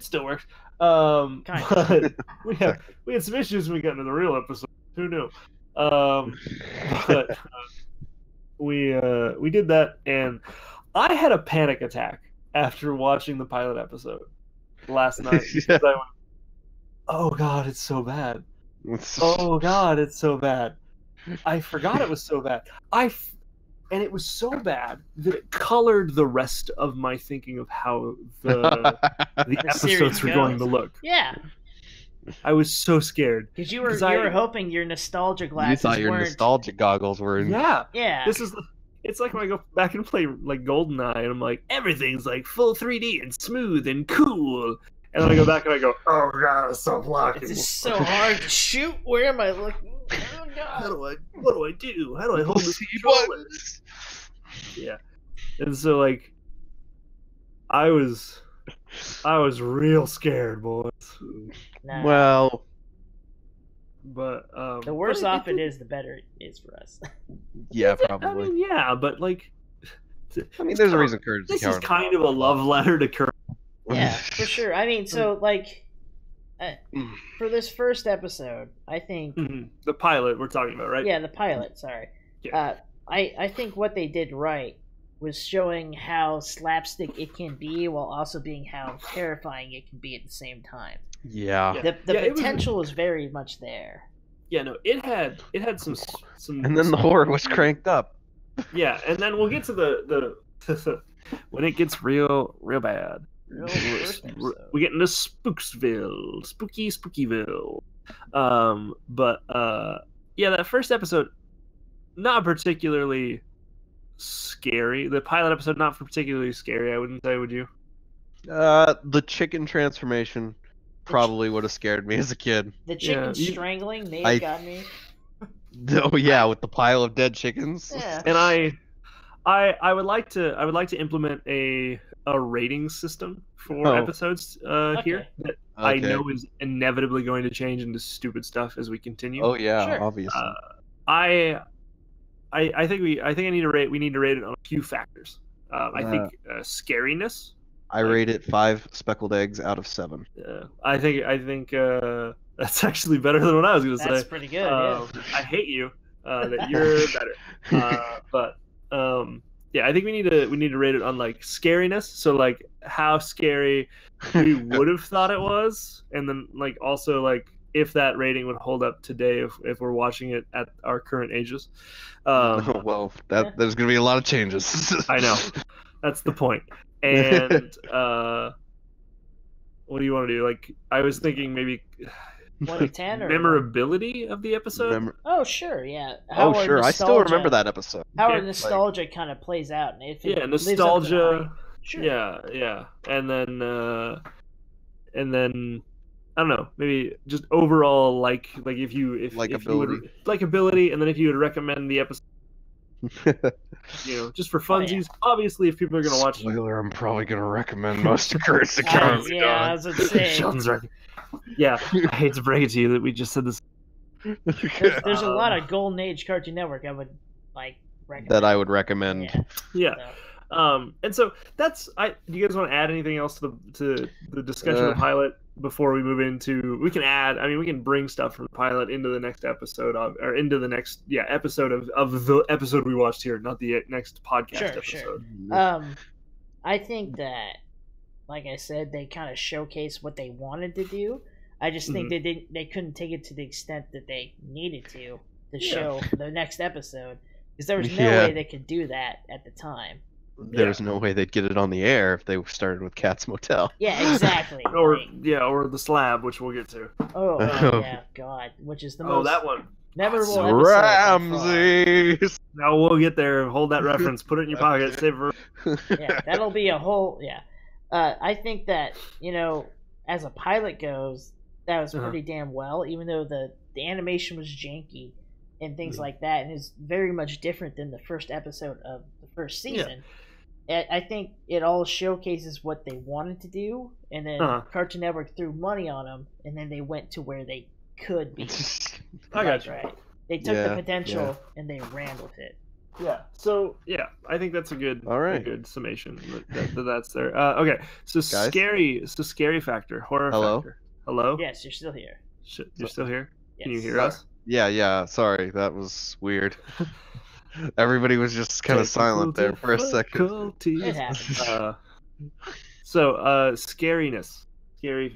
still works. But we had some issues when we got into the real episode. Who knew? But we did that, and I had a panic attack after watching the pilot episode last night. Because I went, oh god, it's so bad. Oh god, it's so bad. I forgot it was so bad. And it was so bad that it colored the rest of my thinking of how the episodes were going to look. Yeah. I was so scared. Because you were hoping your nostalgia glasses You thought your weren't... nostalgia goggles were in... Yeah. Yeah. It's like when I go back and play like GoldenEye and I'm like, everything's like full 3D and smooth and cool. And then I go back and I go, oh god, it's so blocky. It's so hard to shoot. Where am I looking? Oh god. What do I do? How do I hold this controller? Yeah. And so like I was real scared, boys. Nah. Well, but the worse off it is, the better it is for us. Yeah, probably. I mean, yeah, but like, there's a reason Courage this is kind of a love letter to Courage. Yeah, for sure. I mean, so like, for this first episode, I think the pilot we're talking about, right? Yeah, the pilot. Sorry. Yeah. I think what they did right was showing how slapstick it can be, while also being how terrifying it can be at the same time. Yeah. The potential is very much there. Yeah, no, it had some. And then the horror was cranked up. Yeah, and then we'll get to the when it gets real bad. We get into Spooksville, Spookyville. But yeah, that first episode, not particularly scary. The pilot episode, not particularly scary. I wouldn't say. Would you? The chicken transformation probably would have scared me as a kid. The chicken strangling may have got me. Oh yeah, with the pile of dead chickens. Yeah. And I would like to implement a rating system for episodes here that I know is inevitably going to change into stupid stuff as we continue. Oh yeah, sure. Obviously. I think we need to rate it on a few factors. I think scariness. I rate it 5 speckled eggs out of 7. I think that's actually better than what I was going to say. That's pretty good. Yeah. I hate you that you're better. But yeah, I think we need to rate it on like scariness. So like how scary we would have thought it was, and then like also like if that rating would hold up today if we're watching it at our current ages. Well, there's going to be a lot of changes. I know. That's the point. And what do you want to do? Like, I was thinking maybe 1 to 10 or memorability of the episode. Oh sure, yeah. Sure. I still remember that episode. How our nostalgia kind of plays out, and if it nostalgia. Sure. Yeah, and then I don't know, maybe just overall like if you likability, and then if you would recommend the episode. Just for funsies. Obviously, if people are going to watch. Spoiler, I'm probably going to recommend most of Courage the Cowardly Dog. Yeah, I was insane. Sheldon's right. Yeah, I hate to break it to you that we just said this. There's a lot of Golden Age Cartoon Network I would recommend. That I would recommend. Yeah. And so that's do you guys want to add anything else to the discussion of the pilot before we move into? We can add. I mean, we can bring stuff from the pilot into the next episode or into the next episode of the episode we watched here, not the next podcast episode. Sure. I think that, like I said, they kind of showcase what they wanted to do. I just think they couldn't take it to the extent that they needed to show the next episode, because there was no way they could do that at the time. There's no way they'd get it on the air if they started with Cat's Motel. Yeah, exactly. or the Slab, which we'll get to. Oh yeah, God, which is the most that one memorable episode. Ramses. Now we'll get there. Hold that reference. Put it in your pocket. Save it. Yeah, that'll be a whole. Yeah, I think that, as a pilot goes, that was pretty damn well. Even though the animation was janky and things like that, and is very much different than the first episode of the first season. I think it all showcases what they wanted to do, and then Cartoon Network threw money on them, and then they went to where they could be. I got you. Right. They took the potential and they ran with it. Yeah. So I think that's a good, a good summation. That's there. Okay. So guys? Scary factor, horror factor. Hello. Yes, you're still here. You're still here. Yes. Can you hear us? Yeah. Sorry, that was weird. Everybody was just kind of silent there for a second. It happens. Scariness,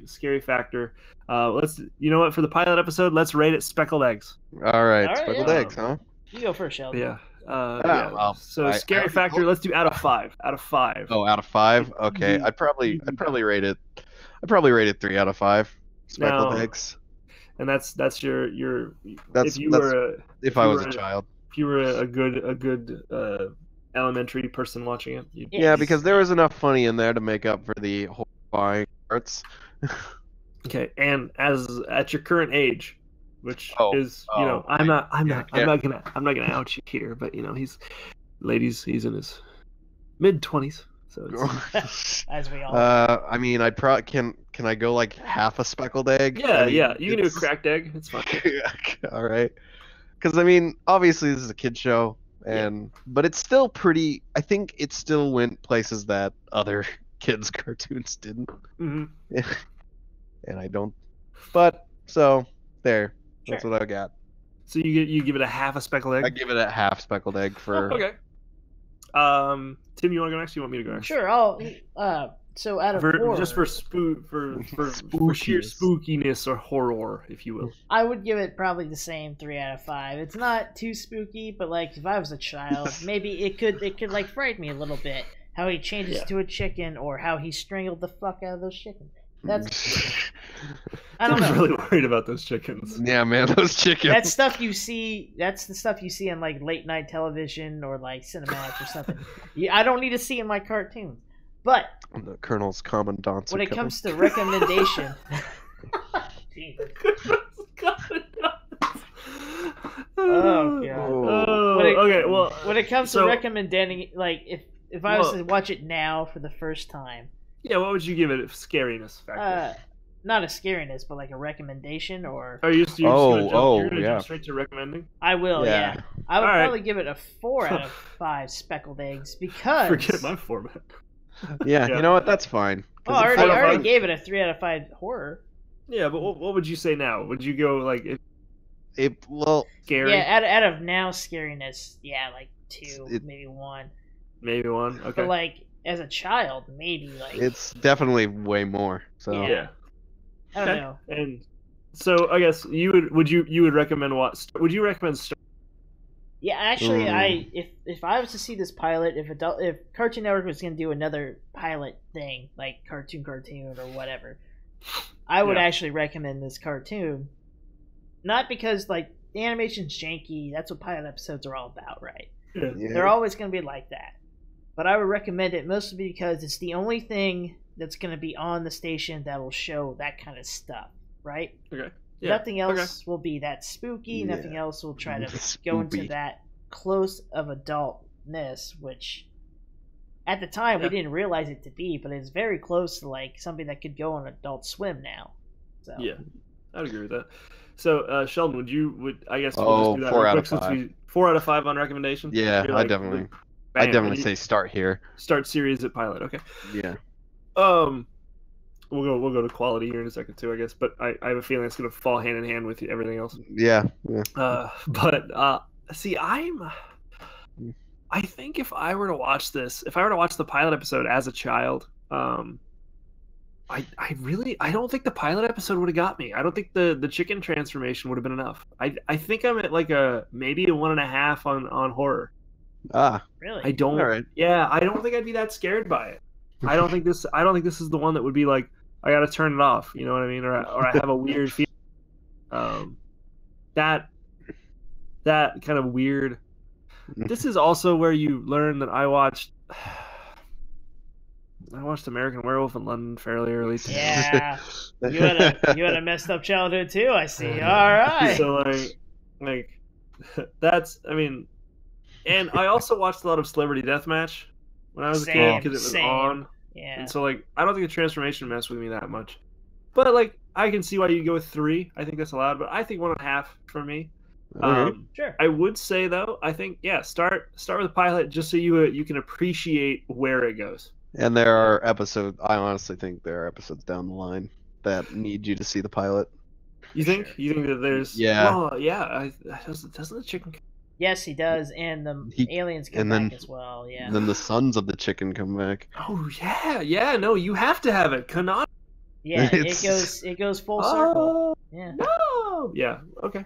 scary factor. Let's. You know what? For the pilot episode, let's rate it speckled eggs. All right, speckled eggs, huh? You go first, Sheldon. Yeah. Well, scary factor. Let's do out of 5. Out of 5. Oh, out of 5. Okay, I'd probably rate it. I'd probably rate it 3 out of 5. Speckled eggs. And that's your. If I was a child. If you were a good elementary person watching it. Yeah, because there was enough funny in there to make up for the horrifying parts. Okay, and at your current age, which is I'm not gonna out you here, but he's in his mid-20s, so it's... as we all. I mean, I'd probably can I go like half a speckled egg? Yeah, you can do a cracked egg. It's fine. All right. Because, I mean, obviously this is a kid show, but it's still pretty... I think it still went places that other kids' cartoons didn't. Mm-hmm. And I don't... But, so, there. That's what I got. So you give it a half a speckled egg? I give it a half speckled egg for... Okay. Tim, you want to go next? You want me to go next? Sure, I'll... So out of horror, just for sheer spookiness or horror, if you will, I would give it probably the same 3 out of 5. It's not too spooky, but like if I was a child, maybe it could like frighten me a little bit. How he changes to a chicken, or how he strangled the fuck out of those chickens. That's I don't know. I'm really worried about those chickens. Yeah, man, those chickens. That's stuff you see. That's the stuff you see on like late night television or like cinematic or something. I don't need to see in my cartoons. But the Colonel's commandants. When it comes to recommendation, oh god. Okay, well, when it comes to recommending, like if I was to watch it now for the first time, what would you give it? Scariness factor. Not a scariness, but like a recommendation, or are you just gonna jump straight to recommending? I will. Yeah. I would probably give it a 4 out of 5 speckled eggs, because forget my format. Yeah, you know what? That's fine. Oh, I already gave it a 3 out of 5 horror. Yeah, but what would you say now? Would you go like scary? Yeah, out of now scariness, like 2, maybe 1. Maybe 1. Okay. But like as a child, maybe like it's definitely way more. So yeah. I don't know. And so I guess you would recommend what? Would you recommend? Yeah, actually, if I was to see this pilot, if Cartoon Network was going to do another pilot thing like cartoon or whatever, I would actually recommend this cartoon. Not because like the animation's janky, that's what pilot episodes are all about, right? Yeah. They're always going to be like that. But I would recommend it mostly because it's the only thing that's going to be on the station that will show that kind of stuff, right? Okay. Yeah. Nothing else will be that spooky. Yeah. Nothing else will try to go into that close of adultness, which at the time we didn't realize it to be, but it's very close to like something that could go on Adult Swim now. So yeah, I'd agree with that. So Sheldon, I guess we'll just do that 4 real out quick of since 5. 4 out of 5 on recommendation. Yeah, I definitely. I definitely say start here. Start series at pilot. Okay. Yeah. We'll go to quality here in a second too, I guess. But I have a feeling it's gonna fall hand in hand with everything else. Yeah. See, I think if I were to watch this, if I were to watch the pilot episode as a child, I don't think the pilot episode would have got me. I don't think the chicken transformation would have been enough. I think I'm at like maybe a 1.5 on horror. Really? I don't. All right. Yeah, I don't think I'd be that scared by it. I don't think this is the one that would be like, I got to turn it off. You know what I mean? Or I have a weird feeling. That kind of weird. This is also where you learn that I watched American Werewolf in London fairly early. Yeah, you had a messed up childhood too. I see. All right. So like that's, I mean, and I also watched a lot of Celebrity Deathmatch when I was a kid because it was on. Yeah. And so like I don't think the transformation messed with me that much, but like I can see why you go with 3. I think that's allowed, but I think 1.5 for me. Sure. I would say though, I think start with the pilot just so you can appreciate where it goes. And there are episodes. I honestly think there are episodes down the line that need you to see the pilot. You think? You think that there's? Yeah. Well, yeah. Doesn't the chicken? Yes, he does, and the aliens come back as well. Yeah. And then the sons of the chicken come back. Oh yeah. No, you have to have it. Cannot. Yeah, it goes full circle. Yeah. No. Yeah. Okay.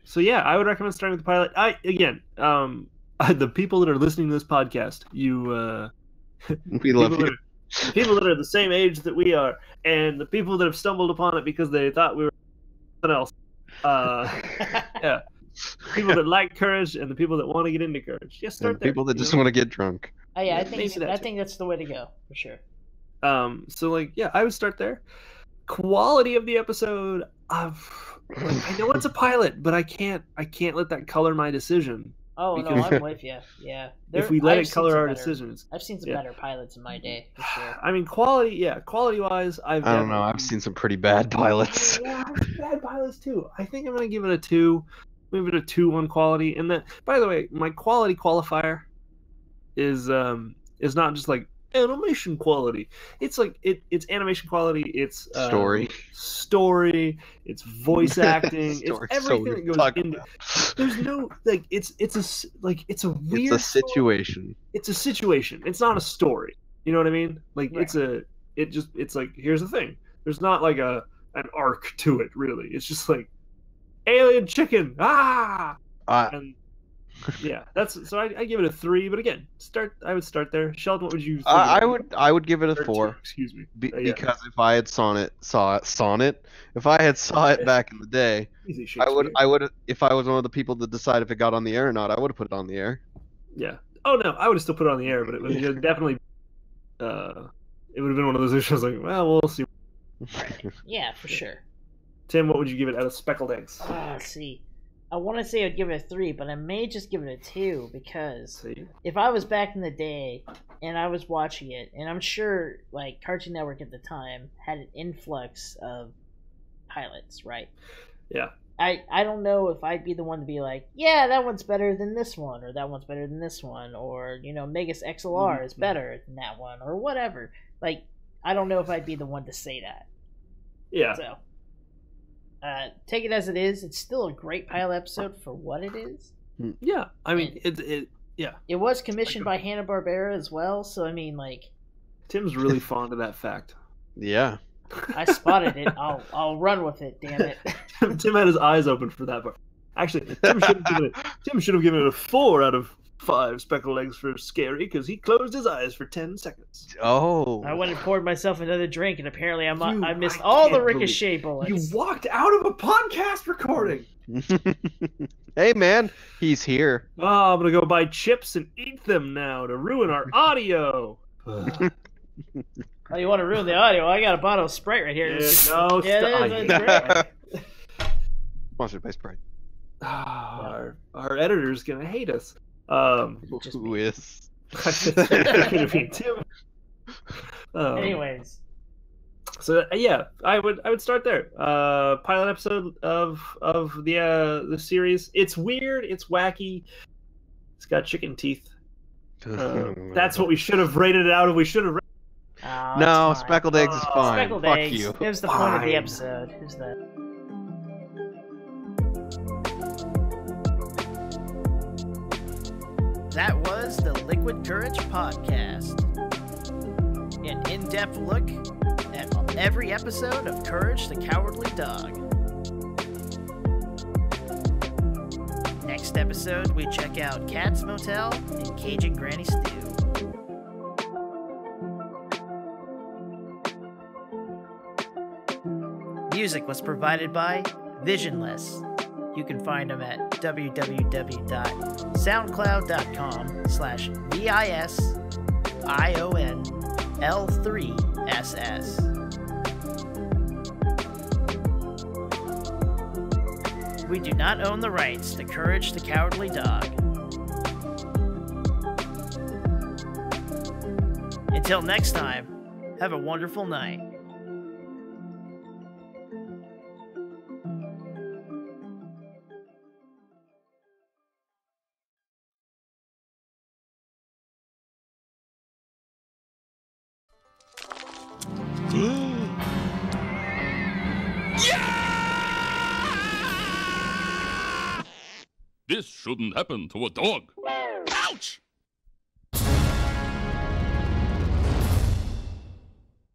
So yeah, I would recommend starting with the pilot. The people that are listening to this podcast, We love you. People that are the same age that we are, and the people that have stumbled upon it because they thought we were something else. Yeah. People that like courage and the people that want to get into courage. Yes, start there. People that just want to get drunk. Oh yeah, I think that's the way to go for sure. So like, yeah, I would start there. Quality of the episode, I know it's a pilot, but I can't let that color my decision. Oh no, I'm with you. Yeah. If we let it color our decisions. I've seen some better pilots in my day, for sure. I mean, quality-wise, I don't know. I've seen some pretty bad pilots. Yeah, bad pilots too. I think I'm gonna give it a 2. Maybe a 2 on quality. And that, by the way, my quality qualifier is not just like animation quality. It's like it's animation quality. It's story. It's voice acting. It's everything that goes into. There's no like it's a weird. It's a situation. Story. It's a situation. It's not a story. You know what I mean? Like right. It's like, here's the thing. There's not like an arc to it really. It's just like alien chicken. And yeah, I give it a 3, but again, I would start there. Sheldon, what would you? I would give it a 4. 2, excuse me. Because if I had saw it back in the day, I would if I was one of the people that decide if it got on the air or not, I would have put it on the air. Yeah. Oh no, I would have still put it on the air, but it was definitely it would have been one of those issues like, well, we'll see. Yeah, for sure. Tim, what would you give it out of speckled eggs? Let's see. I want to say I'd give it a 3, but I may just give it a 2 because if I was back in the day and I was watching it, and I'm sure like Cartoon Network at the time had an influx of pilots, right? Yeah. I don't know if I'd be the one to be like, yeah, that one's better than this one, or that one's better than this one, or Megas XLR is better than that one, or whatever. Like, I don't know if I'd be the one to say that. Yeah. So. Take it as it is. It's still a great pilot episode for what it is. Yeah, I mean, it was commissioned by Hanna-Barbera as well, so I mean, like, Tim's really fond of that fact. Yeah, I spotted it. I'll run with it. Damn it. Tim had his eyes open for that part. Actually, Tim should have given it a 4 out of 5 speckled eggs for scary because he closed his eyes for 10 seconds. Oh. I went and poured myself another drink, and apparently I missed all the ricochet bullets. You walked out of a podcast recording. Hey, man, he's here. Oh, I'm going to go buy chips and eat them now to ruin our audio. Oh, you want to ruin the audio? I got a bottle of Sprite right here. Stop. Sponsored by Sprite. Our editor's going to hate us. Who is? Tim. Anyways, so yeah, I would start there. Pilot episode of the series. It's weird. It's wacky. It's got chicken teeth. That's what we should have rated it out of. We should have. Oh, No, it's fine. speckled eggs is fine. Speckled Fuck eggs. you. It was the point of the Fine. episode. Who's that? That was the Liquid Courage podcast. An in-depth look at every episode of Courage the Cowardly Dog. Next episode, we check out Cat's Motel and Cajun Granny Stew. Music was provided by Visionless. You can find them at www.soundcloud.com/VISIONL3SS. We do not own the rights to Courage the Cowardly Dog. Until next time, have a wonderful night. This shouldn't happen to a dog.